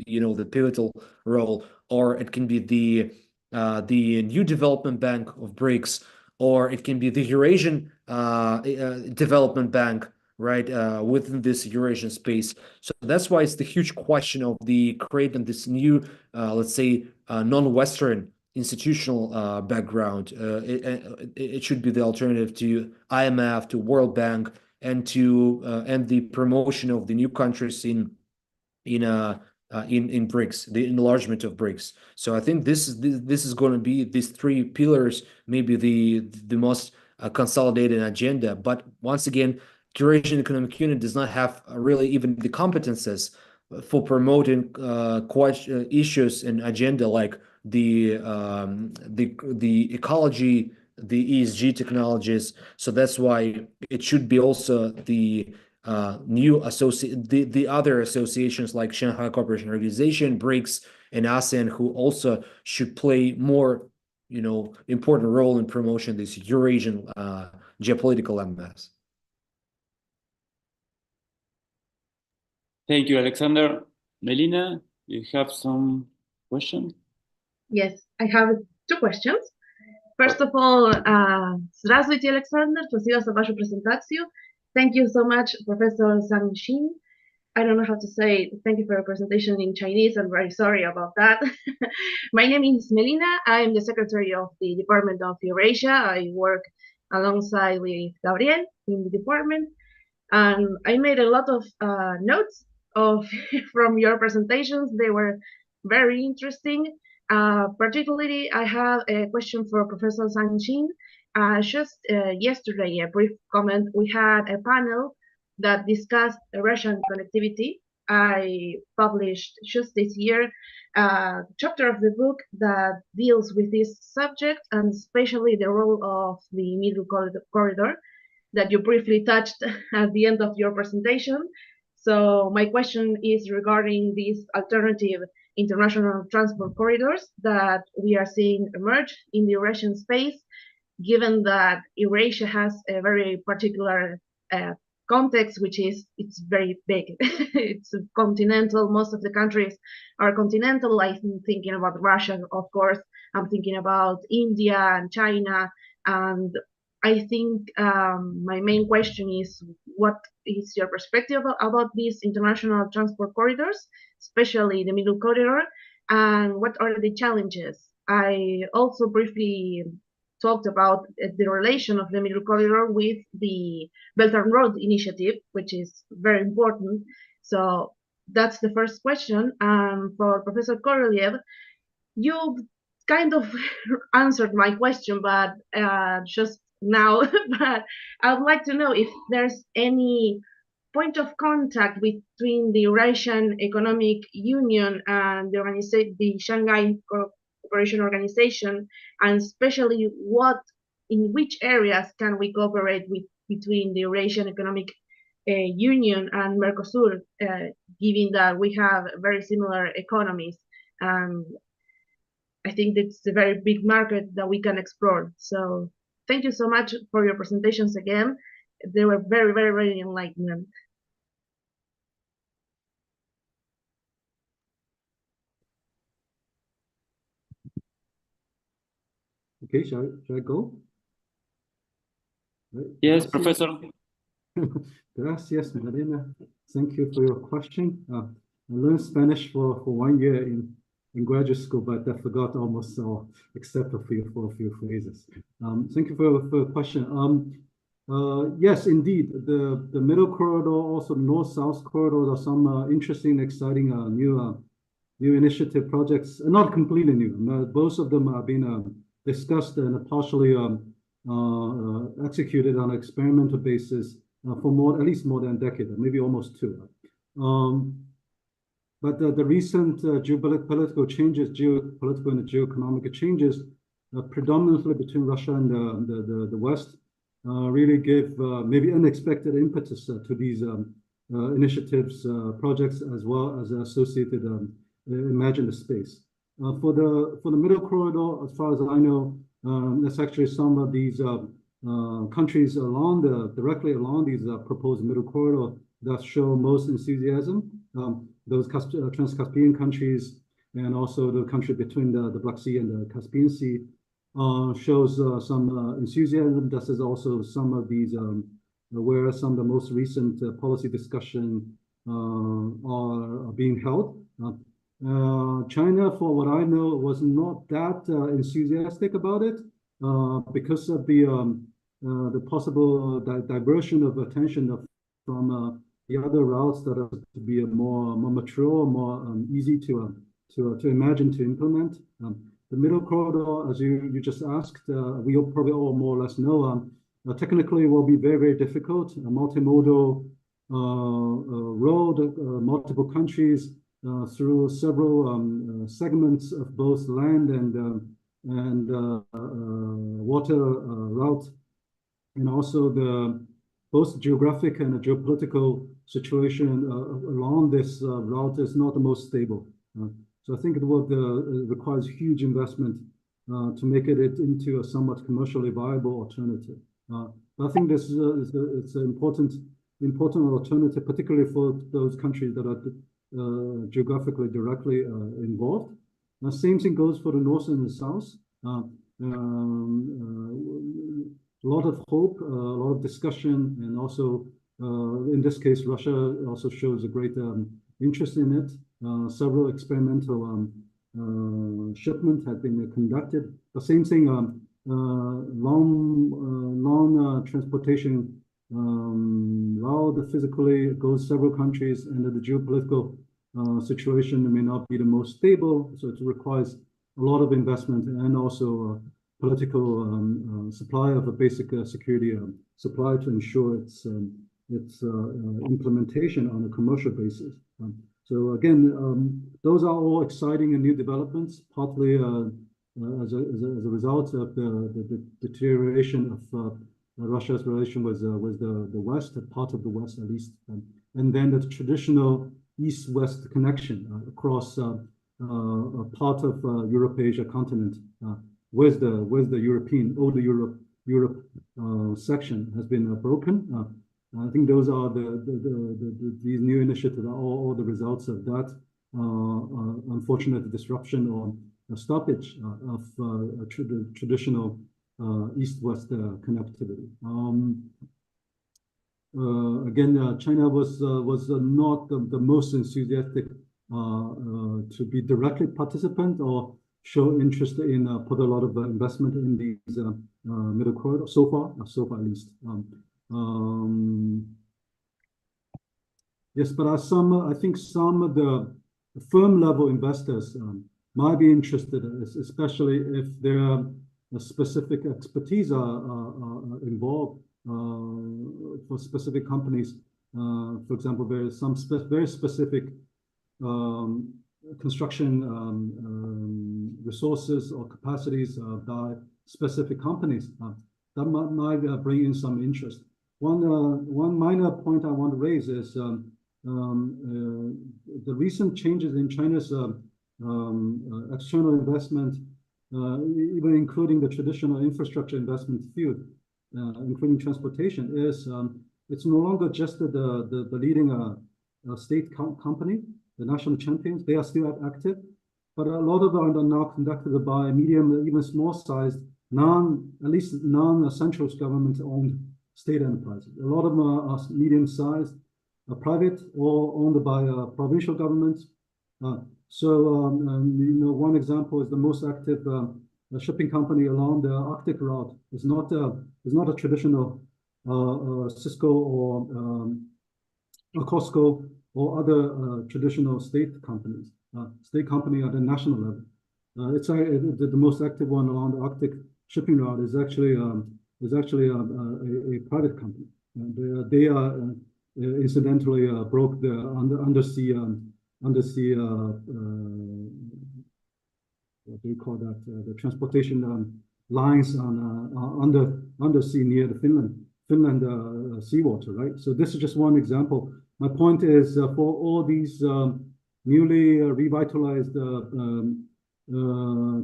pivotal role, or it can be the New Development Bank of BRICS, or it can be the Eurasian Development Bank, right, within this Eurasian space. So that's why it's the huge question of the creating this new, let's say, non-Western institutional background. It should be the alternative to IMF, to World Bank, and the promotion of the new countries in BRICS, the enlargement of BRICS. So I think this is going to be these three pillars, maybe the most consolidated agenda. But once again, Eurasian Economic Union does not have really even the competences for promoting issues and agenda like the ecology, the ESG technologies. So that's why it should be also the the other associations like Shanghai Cooperation Organization, BRICS, and ASEAN, who also should play more, important role in promoting this Eurasian geopolitical landmass. Thank you, Alexander. Melina, you have some questions? Yes, I have two questions. First of all, здравствуйте, Alexander. Спасибо за вашу презентацию. Thank you so much, Professor Zhang Xin. I don't know how to say thank you for your presentation in Chinese. I'm very sorry about that. My name is Melina. I'm the secretary of the Department of Eurasia. I work alongside with Gabriel in the department. And I made a lot of notes of from your presentations. They were very interesting. Particularly, I have a question for Professor Zhang Xin. Just yesterday, a brief comment, we had a panel that discussed Russian connectivity. I published just this year a chapter of the book that deals with this subject, and especially the role of the middle corridor that you briefly touched at the end of your presentation. So my question is regarding these alternative international transport corridors that we are seeing emerge in the Eurasian space, given that Eurasia has a very particular context, which is it's very big. It's continental. Most of the countries are continental. I'm thinking about Russia, of course. I'm thinking about India and China. And I think my main question is, what is your perspective about these international transport corridors, especially the middle corridor, and what are the challenges? I also briefly talked about the relation of the middle corridor with the Belt and Road Initiative, which is very important. So that's the first question. And for Professor Korolev, you kind of answered my question, but just now. But I would like to know if there's any point of contact between the Eurasian Economic Union and the Shanghai Cooperation Organization, and especially in which areas can we cooperate between the Eurasian Economic Union and Mercosur, given that we have very similar economies. I think it's a very big market that we can explore. So thank you so much for your presentations again. They were very, very, very enlightening. Okay, shall I go? Right. Yes, Professor. Gracias, Marina. Thank you for your question. I learned Spanish for 1 year in graduate school, but I forgot almost all except for a few phrases. Thank you for the question. Yes, indeed, the middle corridor, also north-south corridor, are some interesting, exciting new initiative projects. Not completely new. Both of them have been discussed and partially executed on an experimental basis for at least more than a decade, maybe almost 2. But the recent geopolitical changes, geopolitical and geoeconomic changes, predominantly between Russia and the West, really give maybe unexpected impetus to these initiatives, projects, as well as associated imagined space. For the middle corridor, as far as I know, there's actually some of these countries directly along these proposed middle corridor that show most enthusiasm. Those Trans-Caspian countries, and also the country between the Black Sea and the Caspian Sea, shows some enthusiasm. This is also some of these where some of the most recent policy discussion are being held. China, for what I know, was not that enthusiastic about it because of the possible diversion of attention from the other routes that are to be more mature, more easy to imagine, to implement. The middle corridor, as you just asked, we probably all more or less know, technically will be very, very difficult. A multimodal road, multiple countries through several segments of both land and water route, and also both geographic and geopolitical situation along this route is not the most stable. So I think it requires huge investment to make it into a somewhat commercially viable alternative. I think this it's an important alternative, particularly for those countries that are geographically directly involved. The same thing goes for the north and the south. a lot of hope, a lot of discussion, and also in this case, Russia also shows a great interest in it. Several experimental shipments have been conducted. The same thing, long transportation route physically goes several countries, and the geopolitical situation may not be the most stable, so it requires a lot of investment and also political supply of a basic security supply to ensure its implementation on a commercial basis. So again, those are all exciting and new developments, partly as a result of the deterioration of Russia's relation with the West, part of the West at least, and then the traditional East-West connection across part of Europe-Asia continent with the European older Europe section has been broken. I think those are these new initiatives are all the results of that unfortunate disruption or stoppage of traditional East-West connectivity. Again, China was not the most enthusiastic to be directly participant or show interest in put a lot of investment in these middle corridor so far at least. Yes, but I think some of the firm level investors might be interested, especially if there are specific expertise involved for specific companies. For example, there is some very specific construction resources or capacities by specific companies that might bring in some interest. One minor point I want to raise is the recent changes in China's external investment, even including the traditional infrastructure investment field, including transportation, is it's no longer just the leading state company, the national champions. They are still active, but a lot of them are now conducted by medium, even small-sized, at least non-central government-owned state enterprises. A lot of them are medium-sized, private or owned by provincial governments. One example is the most active shipping company along the Arctic route. Is not a traditional Cisco or Costco or other traditional state companies. State company at the national level. It's the most active one along the Arctic shipping route is actually a private company. They are incidentally broke the undersea what do you call that? The transportation lines on undersea near the Finland seawater, right? So this is just one example. My point is for all these newly revitalized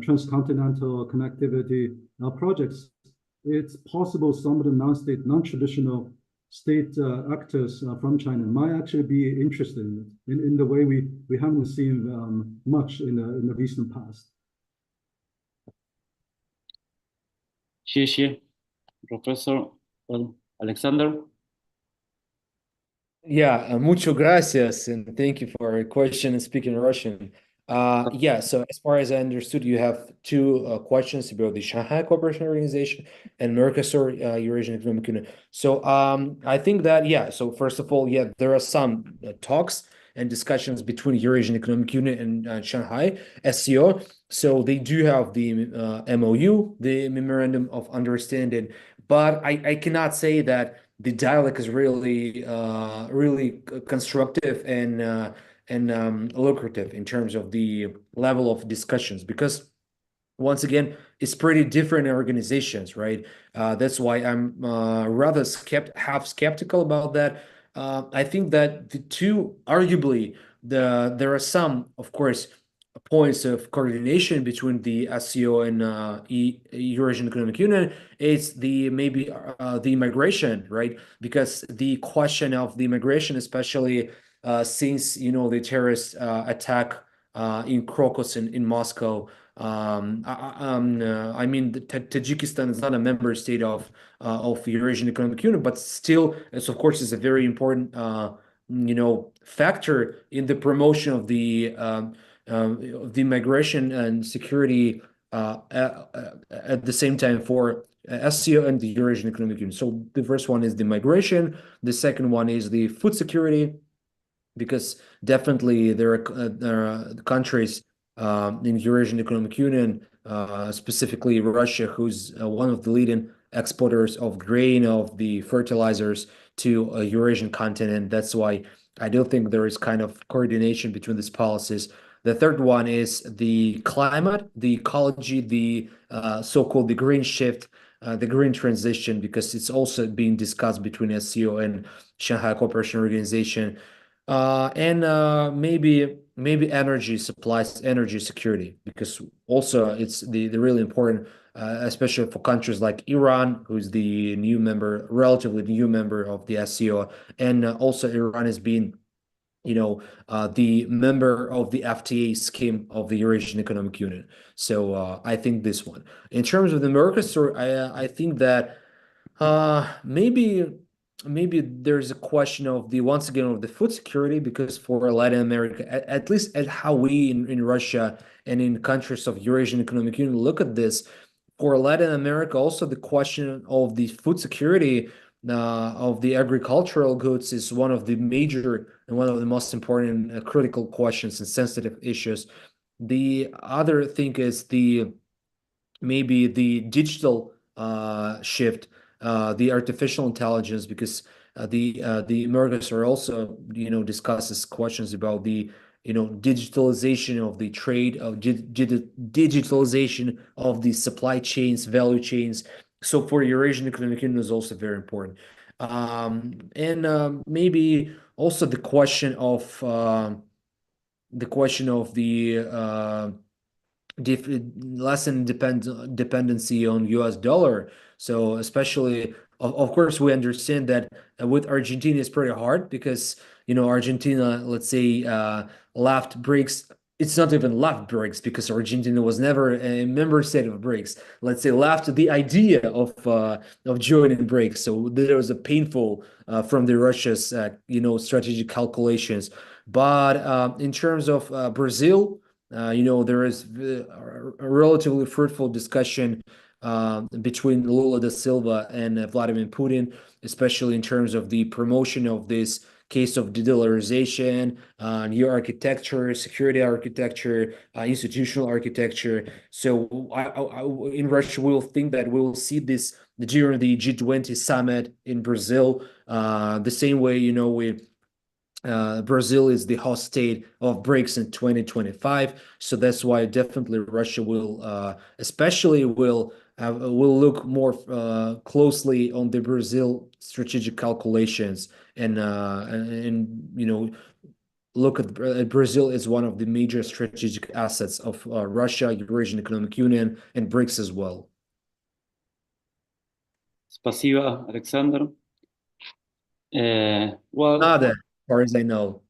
transcontinental connectivity projects, it's possible some of the non-traditional state actors from China might actually be interested in the way we haven't seen much in the recent past. 谢谢 Professor Alexander. Yeah, mucho gracias, and thank you for your question and speaking Russian. Yeah, so as far as I understood, you have two questions about the Shanghai Cooperation Organization and Mercosur, Eurasian Economic Union. So I think that, yeah, so first of all, yeah, there are some talks and discussions between Eurasian Economic Union and Shanghai SCO. So they do have the MOU, the Memorandum of Understanding, but I cannot say that the dialogue is really constructive and lucrative in terms of the level of discussions, because once again, it's pretty different organizations, right? That's why I'm rather half skeptical about that. I think that the two, arguably, there are some, of course, points of coordination between the SCO and Eurasian Economic Union. It's maybe the immigration, right? Because the question of the immigration, especially since the terrorist attack in Crocus in Moscow I mean, Tajikistan is not a member state of the Eurasian Economic Union, but still, it's of course is a very important factor in the promotion of the migration and security at the same time for SCO and the Eurasian Economic Union. So the first one is the migration. The second one is the food security, because definitely there are countries in Eurasian Economic Union, specifically Russia, who's one of the leading exporters of grain, of the fertilizers to a Eurasian continent. That's why I do think there is kind of coordination between these policies. The third one is the climate, the ecology, the so-called the green shift, the green transition, because it's also being discussed between SCO and Shanghai Cooperation Organization. And maybe energy supplies, energy security, because also it's the really important, especially for countries like Iran, who's the new member, relatively new member of the SCO, and also Iran has been, the member of the FTA scheme of the Eurasian Economic Union. So I think this one. In terms of the Mercosur, I think that maybe there's a question of the once again of the food security, because for Latin America, at least at how we in Russia and in countries of Eurasian Economic Union look at this, for Latin America also the question of the food security of the agricultural goods is one of the major and one of the most important critical questions and sensitive issues. The other thing is maybe the digital shift, the artificial intelligence, because the Mercosur also discusses questions about the digitalization of the trade, of digitalization of the supply chains, value chains. So for Eurasian Economic Union is also very important. And maybe also the question of the lessen dependency on US dollar. So especially, of course, we understand that with Argentina it's pretty hard, because Argentina, let's say, left BRICS. It's not even left BRICS, because Argentina was never a member state of BRICS. Let's say left the idea of joining BRICS. So there was a painful from the Russia's strategic calculations. But in terms of Brazil, there is a relatively fruitful discussion between Lula da Silva and Vladimir Putin, especially in terms of the promotion of this case of de-dollarization, new architecture, security architecture, institutional architecture. So in Russia, we will think that we will see this during the G20 summit in Brazil, the same way, Brazil is the host state of BRICS in 2025, so that's why definitely Russia will, especially will look more closely on the Brazil strategic calculations, and look at Brazil as one of the major strategic assets of Russia, Eurasian Economic Union, and BRICS as well. Спасибо, Alexander. Nada, as far as I know.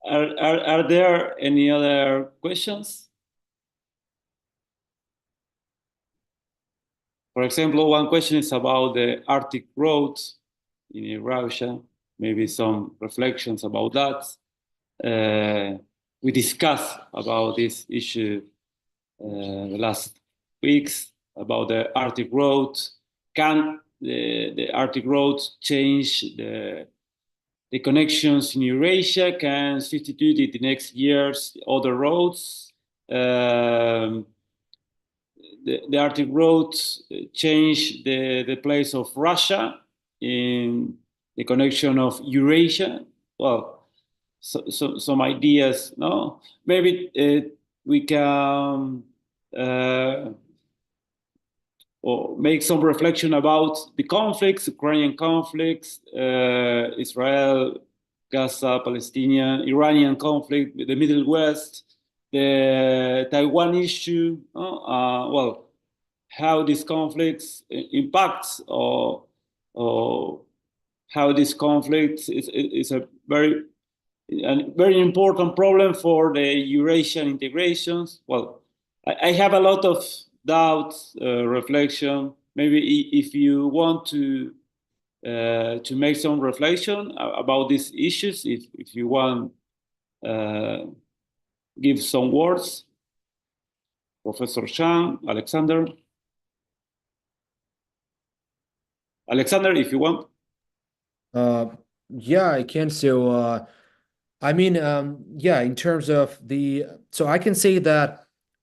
Are there any other questions? For example, one question is about the Arctic road in Eurasia. Maybe some reflections about that. We discussed about this issue the last weeks about the Arctic road. Can the Arctic road change the connections in Eurasia? Can substitute in the next years other roads? The Arctic road change the place of Russia in the connection of Eurasia? Well, so some ideas, no? Maybe we can or make some reflection about the conflicts, Ukrainian conflicts, Israel, Gaza, Palestinian, Iranian conflict, the Middle West, the Taiwan issue. Well, how these conflicts impacts, or how this conflict is a very important problem for the Eurasian integrations. Well, I have a lot of doubts, reflection. Maybe if you want to make some reflection about these issues, if you want, give some words, Professor Zhao, Alexander. Alexander, if you want. Yeah, I can. So, I mean, yeah, in terms of so I can say that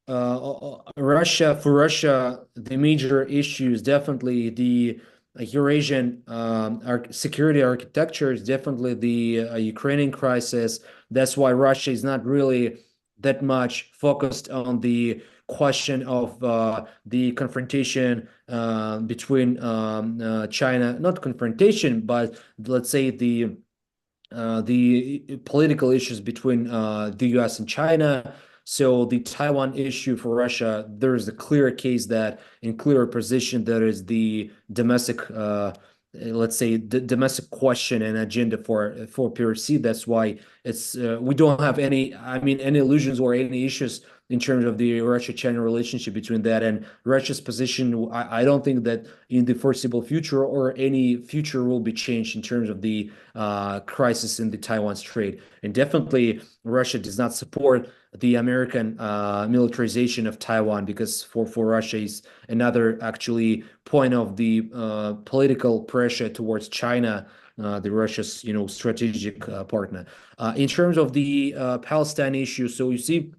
for Russia, the major issue is definitely the Eurasian security architecture, is definitely the Ukrainian crisis. That's why Russia is not really that much focused on the question of the confrontation between China, not confrontation, but let's say the political issues between the US and China. So the Taiwan issue for Russia, there is a clear case that in clearer position there is the domestic, let's say, the domestic question and agenda for PRC. That's why it's we don't have any, I mean, any illusions or any issues in terms of the Russia-China relationship between that and Russia's position. I don't think that in the foreseeable future or any future will be changed in terms of the crisis in the Taiwan Strait. And definitely Russia does not support the American militarization of Taiwan, because for Russia is another actually point of the political pressure towards China, the Russia's strategic partner. In terms of the Palestine issue, so you see,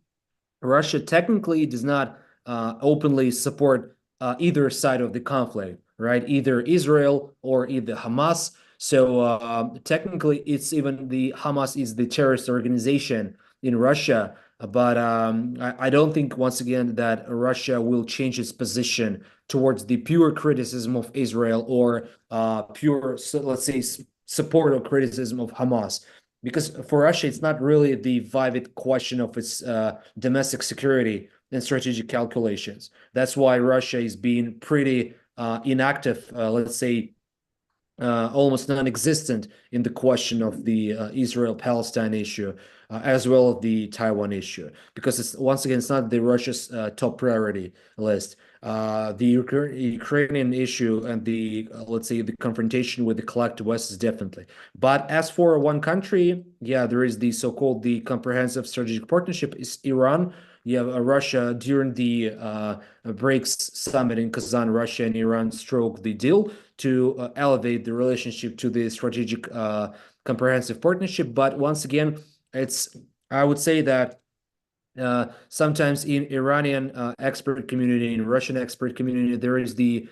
Russia technically does not openly support either side of the conflict, right? Either Israel or either Hamas. So technically, it's even the Hamas is the terrorist organization in Russia. But I don't think, once again, that Russia will change its position towards the pure criticism of Israel or pure, let's say, support or criticism of Hamas. Because for Russia, it's not really the vivid question of its domestic security and strategic calculations. That's why Russia is being pretty inactive, let's say, almost non-existent in the question of the Israel-Palestine issue, as well as the Taiwan issue, because it's, once again, it's not the Russia's top priority list. The Ukrainian issue and the let's say the confrontation with the collective West is definitely. But as for one country, yeah, there is the so-called the comprehensive strategic partnership is Iran. You have Russia during the BRICS summit in Kazan. Russia and Iran struck the deal to elevate the relationship to the strategic comprehensive partnership. But once again, I would say that sometimes in Iranian expert community, in Russian expert community, there is the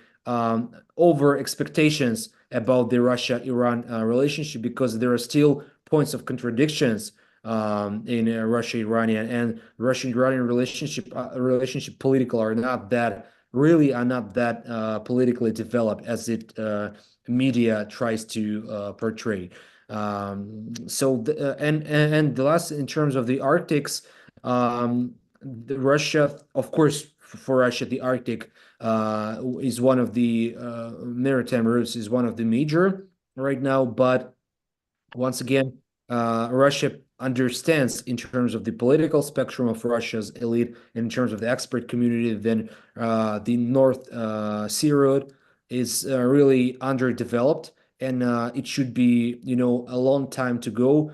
over expectations about the Russia-Iran relationship, because there are still points of contradictions in Russia-Iranian and Russian-Iranian relationship political are not that politically developed as it media tries to portray. So and the last, in terms of the Arctics, the Russia, of course, for Russia, the Arctic is one of the maritime routes, is one of the major right now. But once again, Russia understands, in terms of the political spectrum of Russia's elite, in terms of the expert community, then the North Sea route is really underdeveloped, and it should be, a long time to go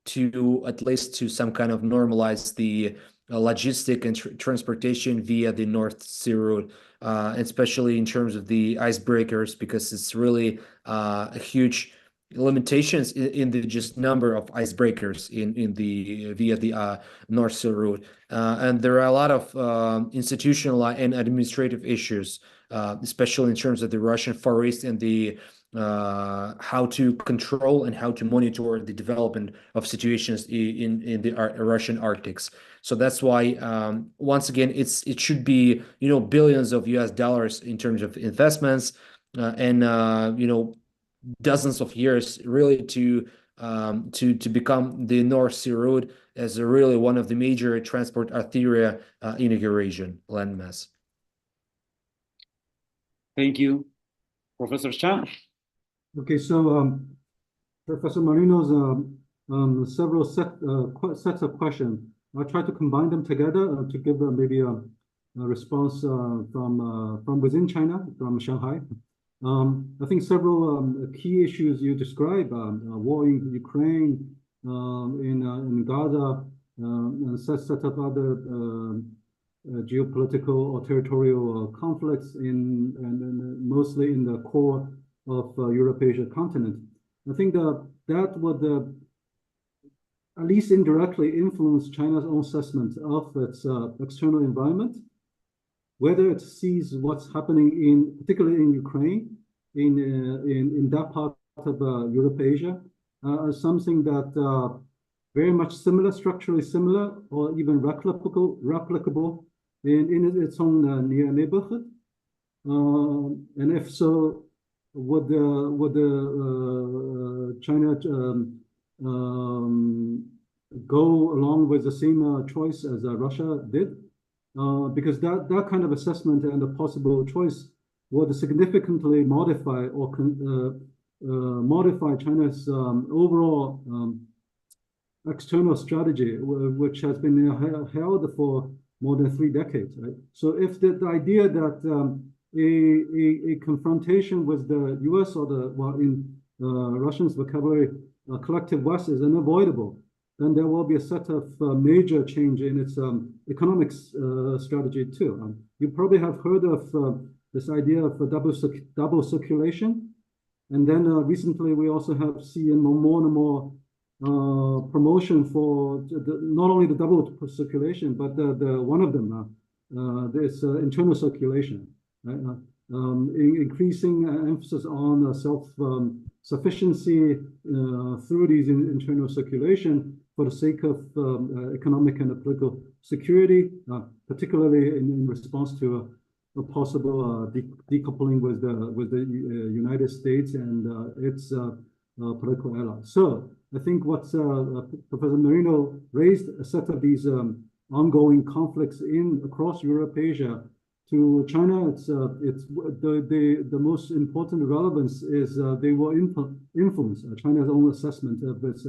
to at least to some kind of normalize the logistic and transportation via the North Sea route, especially in terms of the icebreakers, because it's really a huge limitations in the just number of icebreakers in the via the North Sea route, and there are a lot of institutional and administrative issues, especially in terms of the Russian Far East and the how to control and how to monitor the development of situations in the Russian Arctics. So that's why once again it should be billions of US dollars in terms of investments, and dozens of years really to become the North Sea route as really one of the major transport arteria in a Eurasian landmass. Thank you, Professor Zhao. Okay, so Professor Marino's several sets of questions. I'll try to combine them together to give maybe response from within China, from Shanghai. I think several key issues you describe: war in Ukraine, in Gaza, set up other geopolitical or territorial conflicts and mostly in the core of Eurasia continent. I think that would at least indirectly influence China's own assessment of its external environment, whether it sees what's happening particularly in Ukraine, in that part of Eurasia, as something that very much similar, structurally similar, or even replicable in its own near neighborhood. And if so, would China go along with the same choice as Russia did? Because that kind of assessment and a possible choice would significantly modify or modify China's overall external strategy, which has been held for more than 3 decades, right? So if the idea that a confrontation with the U.S. or in Russians' vocabulary, collective West is unavoidable, then there will be a set of major change in its economics strategy too. You probably have heard of this idea of double circulation, and then recently we also have seen more and more promotion for not only the double circulation, but the one of them, this internal circulation, right? Increasing emphasis on self-sufficiency through these internal circulation for the sake of economic and political security, particularly in response to a possible decoupling with the United States and its political allies. So I think what Professor Marino raised, a set of these ongoing conflicts across Eurasia. To China, it's the most important relevance is they will influence China's own assessment of its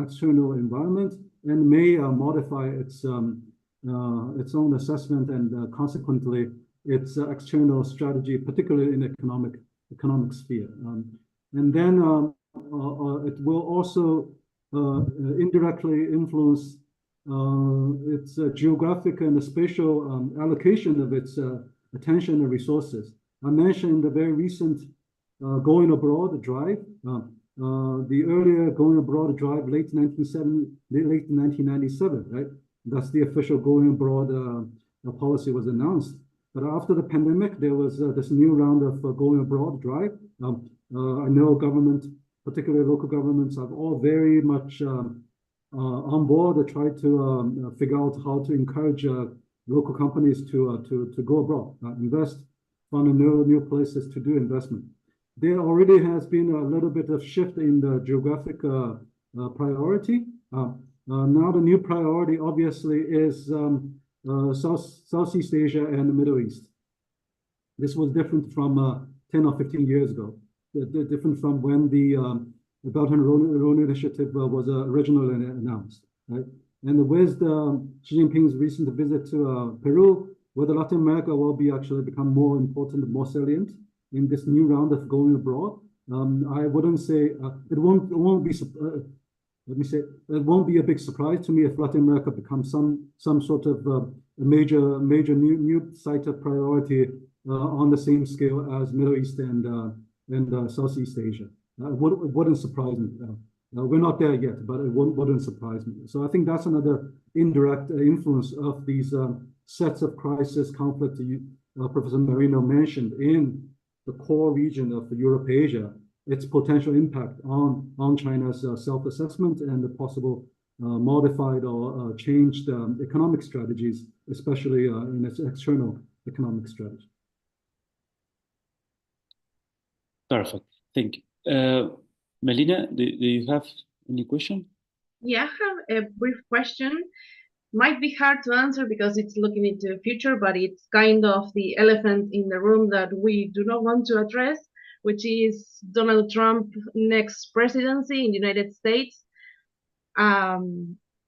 external environment and may modify its own assessment and consequently its external strategy, particularly in economic sphere. And then it will also indirectly influence its geographic and spatial allocation of its attention and resources. I mentioned the very recent going abroad drive. The earlier going abroad drive, late 1997, right? That's the official going abroad policy was announced. But after the pandemic, there was this new round of going abroad drive. I know government, particularly local governments, are all very much on board to try to figure out how to encourage local companies to go abroad, invest, find new places to do investment. There already has been a little bit of shift in the geographic priority. Now the new priority obviously is Southeast Asia and the Middle East. This was different from 10 or 15 years ago, different from when the Belt and Road Initiative was originally announced, right? And with Xi Jinping's recent visit to Peru, whether Latin America will actually become more important, more salient in this new round of going abroad, I wouldn't say it won't be. Let me say it won't be a big surprise to me if Latin America becomes some sort of a major new site of priority on the same scale as Middle East and Southeast Asia. It wouldn't surprise me. We're not there yet, but it wouldn't surprise me. So I think that's another indirect influence of these sets of crisis conflict Professor Marino mentioned in the core region of Eurasia, its potential impact on China's self-assessment and the possible modified or changed economic strategies, especially in its external economic strategy. Perfect. Thank you. Melina, do you have any question? Yeah, I have a brief question. Might be hard to answer because it's looking into the future, but it's kind of the elephant in the room that we do not want to address, which is Donald Trump's next presidency in the United States.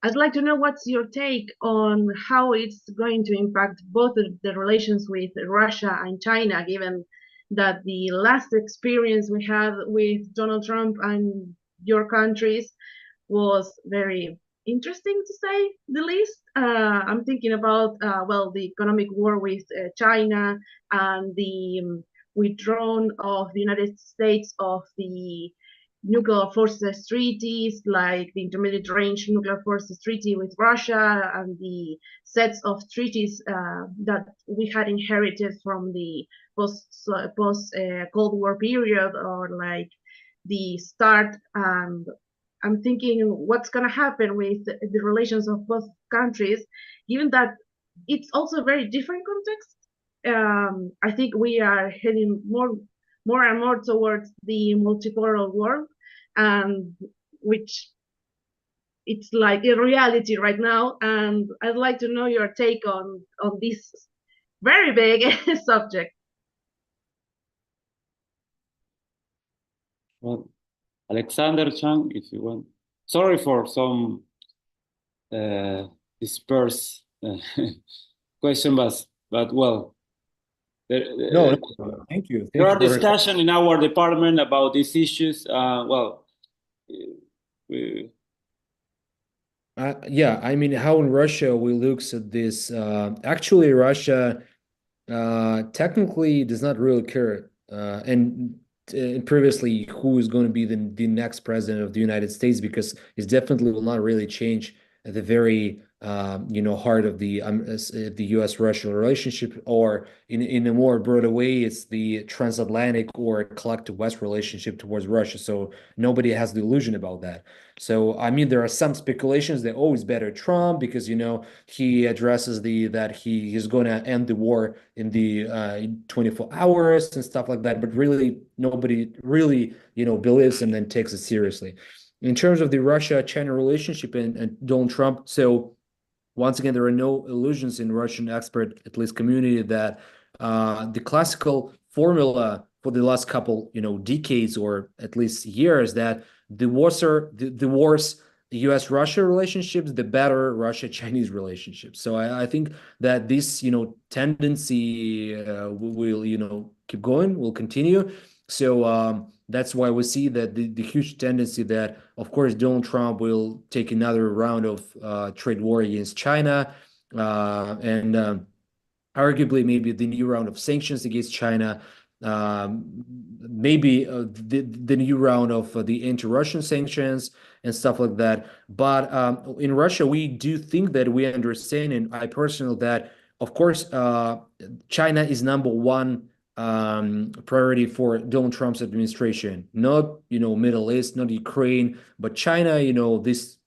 I'd like to know what's your take on how it's going to impact both the relations with Russia and China, given that the last experience we had with Donald Trump and your countries was very interesting, to say the least. I'm thinking about, well, the economic war with China and the withdrawal of the United States of the nuclear forces treaties, like the intermediate range nuclear forces treaty with Russia, and the sets of treaties that we had inherited from the post Cold War period, or like the start. And I'm thinking what's going to happen with the relations of both countries, given that it's also a very different context. I think we are heading more and more towards the multipolar world, and which it's like a reality right now. And I'd like to know your take on this very big subject. Well, Alexander Chang, if you want. Sorry for some dispersed question, but well, No, thank you. There are discussions in our department about these issues. Well, yeah, I mean, how in Russia we looks at this. Actually, Russia technically does not really care. And previously, who is going to be the next president of the United States, because it definitely will not really change at the very heart of the U.S.-Russia relationship, or in a more broader way, it's the transatlantic or collective West relationship towards Russia. So nobody has the illusion about that. So I mean, there are some speculations that it's better Trump, because he addresses that he is going to end the war in the 24 hours and stuff like that. But really, nobody really believes him and takes it seriously. In terms of the Russia-China relationship and Donald Trump, so once again, there are no illusions in Russian expert, at least community, that the classical formula for the last couple, decades or at least years, that the worse the U.S.-Russia relationships, the better Russia-Chinese relationships. So I think that this, tendency will, keep going, will continue. So that's why we see that the huge tendency that, of course, Donald Trump will take another round of trade war against China, and arguably maybe the new round of sanctions against China, maybe the new round of the anti-Russian sanctions and stuff like that. But in Russia, we do think that we understand, and I personally, that, of course, China is number one priority for Donald Trump's administration. Not, Middle East, not Ukraine, but China, this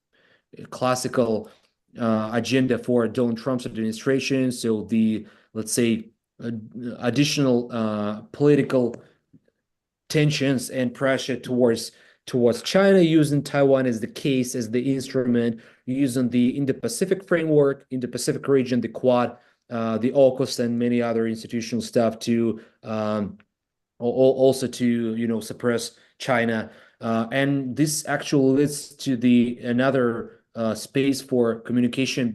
classical agenda for Donald Trump's administration. So the, let's say, additional political tensions and pressure towards China, using Taiwan as the case, as the instrument, using the Indo-Pacific framework, Indo-Pacific region, the Quad, the AUKUS, and many other institutional stuff to also to suppress China, and this actually leads to another space for communication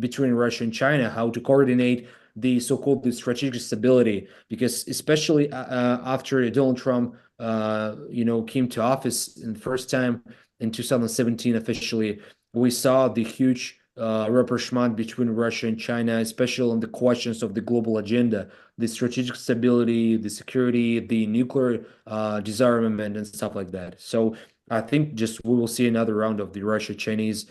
between Russia and China, how to coordinate the so-called strategic stability, because especially after Donald Trump came to office in the first time in 2017 officially, we saw the huge rapprochement between Russia and China, especially on the questions of the global agenda, the strategic stability, the security, the nuclear disarmament, and stuff like that. So I think just we will see another round of the Russia-Chinese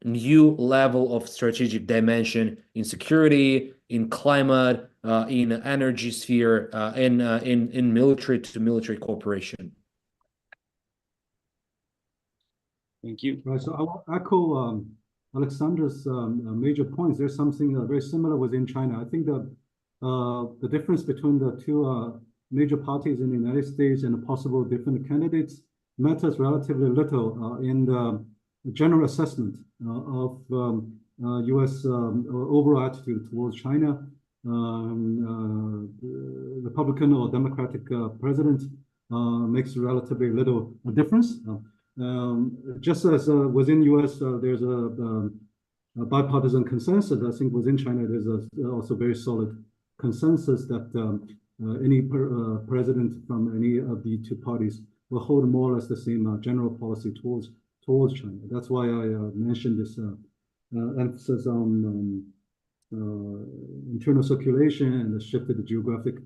new level of strategic dimension in security, in climate, in energy sphere, and in military to military cooperation. Thank you. Right. So I will echo Alexander's major points. There's something very similar within China. I think that the difference between the two major parties in the United States and the possible different candidates matters relatively little in the general assessment of U.S. overall attitude towards China. Republican or Democratic president makes relatively little difference. just as within U.S. There's a bipartisan consensus, I think within China there's also very solid consensus that any president from any of the two parties will hold more or less the same general policy towards China. That's why I mentioned this emphasis on internal circulation and the shifted geographic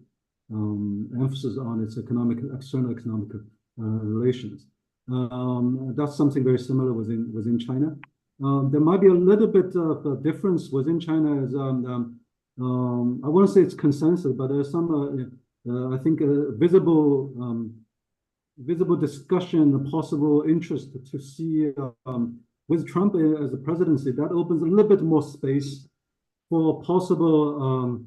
emphasis on its external economic relations. That's something very similar within China. There might be a little bit of a difference within China. Is I wouldn't say it's consensus, but there's some I think visible discussion, possible interest to see with Trump as the presidency. That opens a little bit more space for possible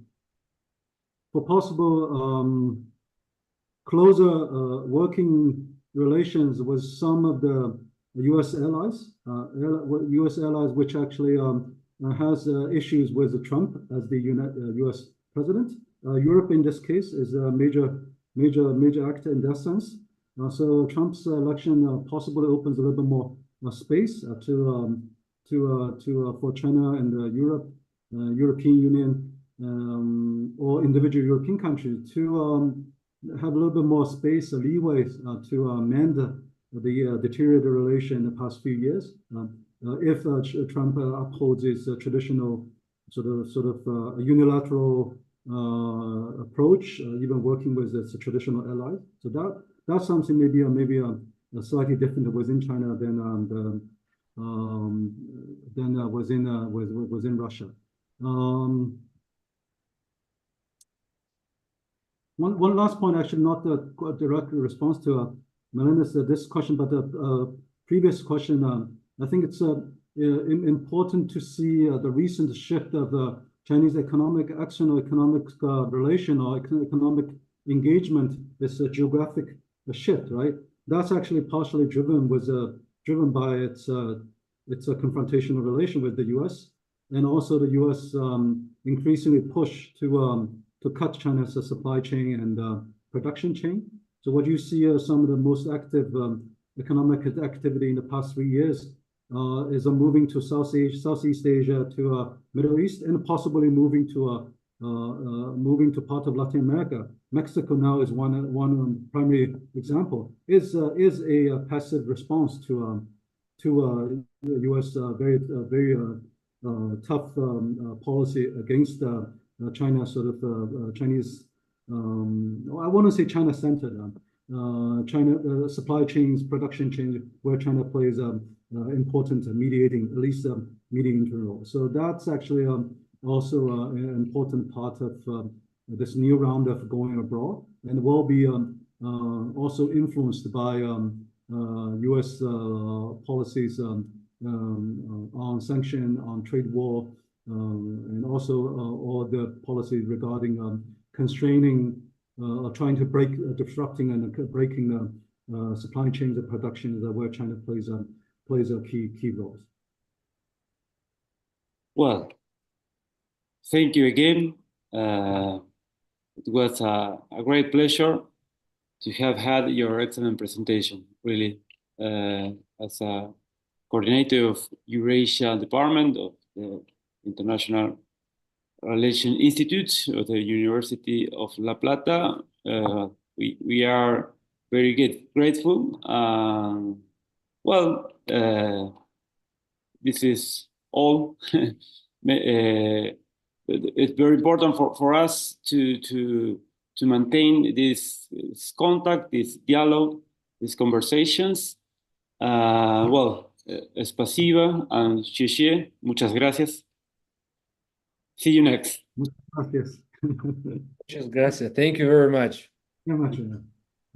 closer working relations with some of the U.S. allies, which actually has issues with Trump as the U.S. president. Europe, in this case, is a major actor in that sense. So Trump's election possibly opens a little bit more space for China and Europe, European Union, or individual European countries to have a little bit more space, leeway to mend the deteriorated relation in the past few years. If Trump upholds his traditional sort of unilateral approach, even working with its traditional allies, so that's something maybe a slightly different within China than within Russia. One last point, actually, not a direct response to Melinda's this question, but the previous question. I think it's important to see the recent shift of the Chinese external economic relation or economic engagement. This geographic shift, right? That's actually partially driven by its confrontational relation with the U.S. and also the U.S. Increasingly push to cut China's supply chain and production chain. So what you see are some of the most active economic activity in the past 3 years is moving to Southeast Asia, to Middle East, and possibly moving to part of Latin America. Mexico now is one primary example. Is a passive response to U.S. very tough policy against China, sort of Chinese. I want to say China-centered. China supply chains, production chains, where China plays important mediating role. So that's actually also an important part of this new round of going abroad, and will be also influenced by U.S. policies on sanction, on trade war, and also all the policies regarding constraining, trying to disrupting and breaking the supply chains of production, where China plays a key role. Well, thank you again. It was a great pleasure to have had your excellent presentation, really, as a coordinator of Eurasia Department of the International Relations Institute of the University of La Plata. We are very grateful. Well, this is all. It's very important for us to maintain this contact, this dialogue, these conversations. Well, espasiba and xie, muchas gracias. See you next. Muchas gracias. Thank you very much. Very much.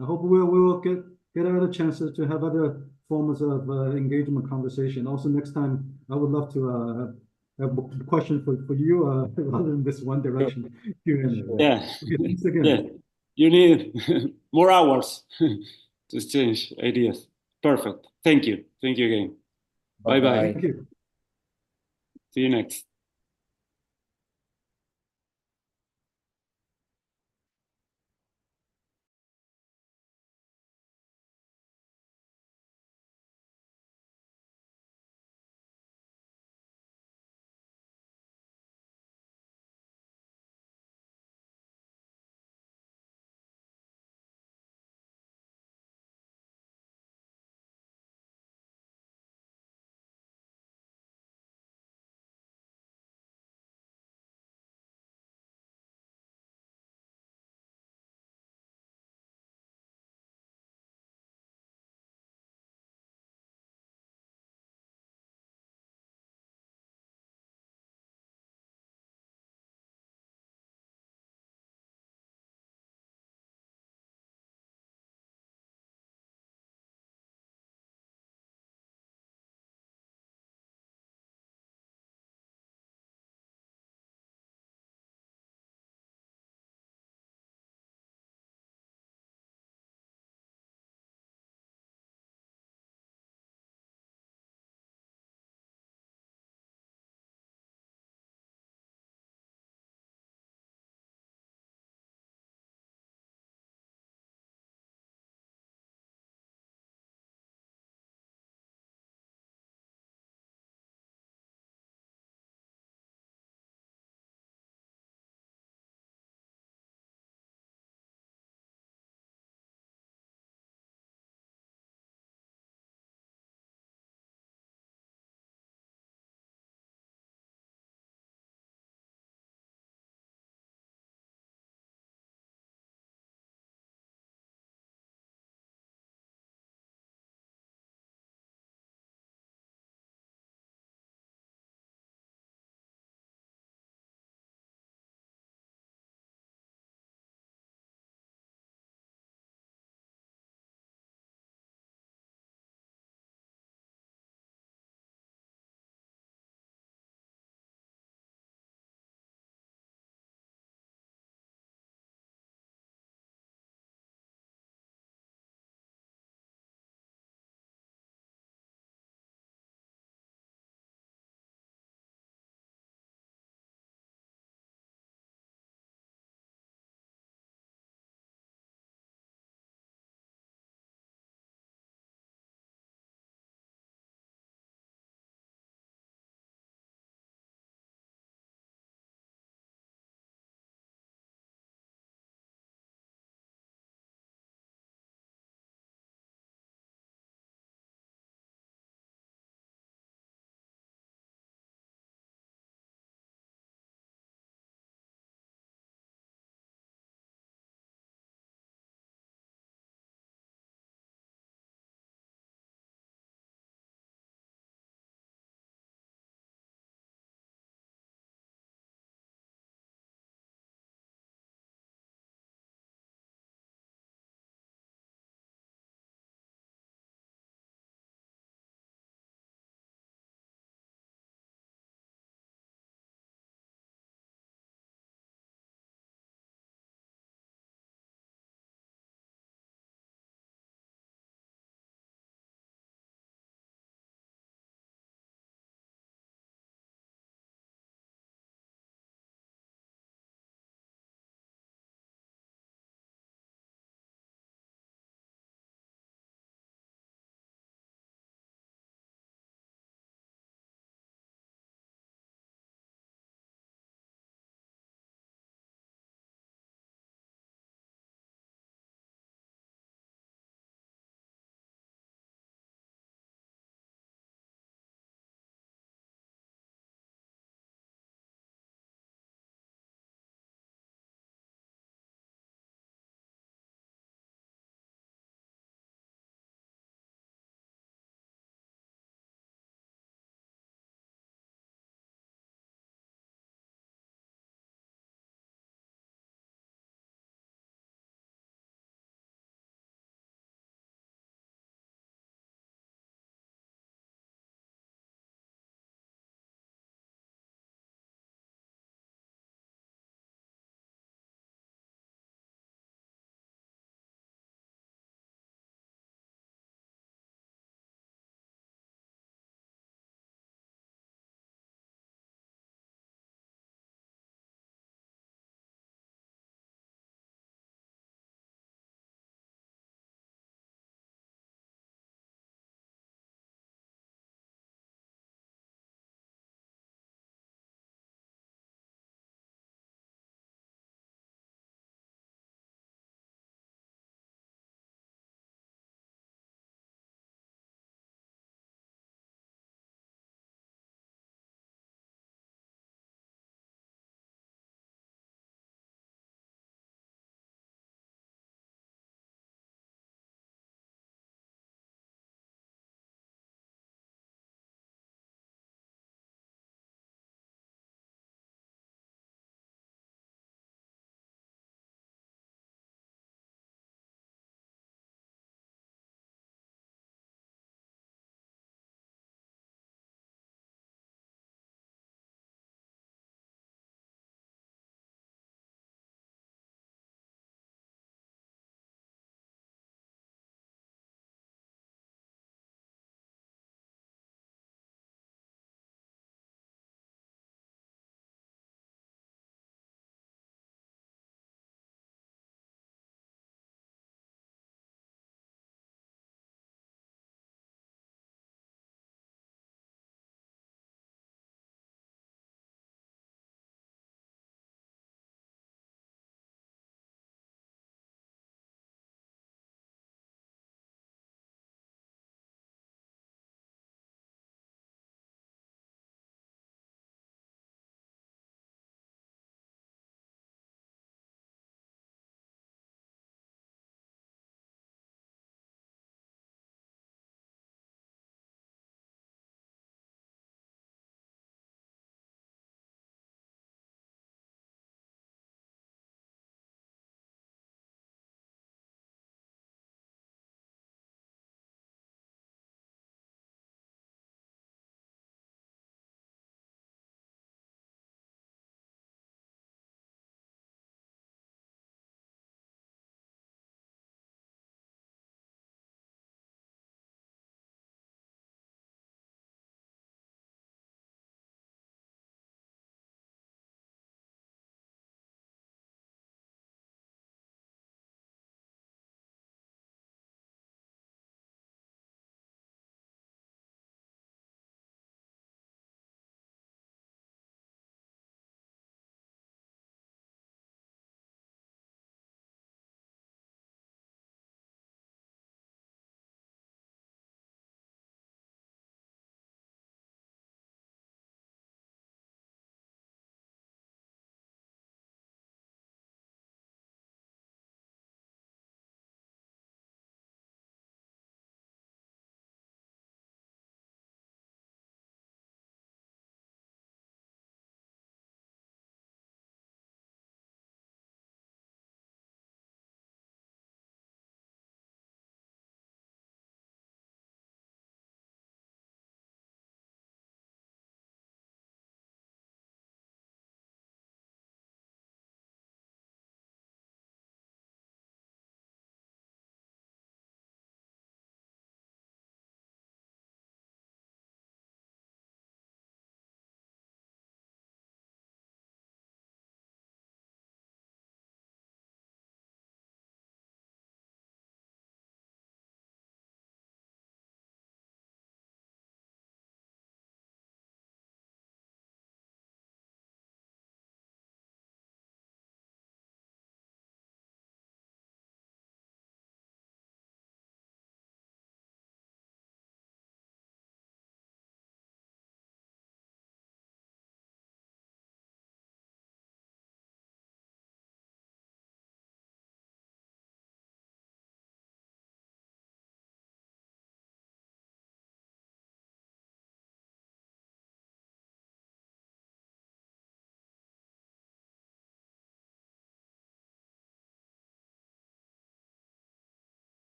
I hope we will get other chances to have other forms of engagement conversation. Also, next time I would love to have a question for you rather than this one direction. Yeah. Okay, thanks again. Yeah. You need more hours to exchange ideas. Perfect. Thank you. Thank you again. Bye-bye. Thank you. See you next.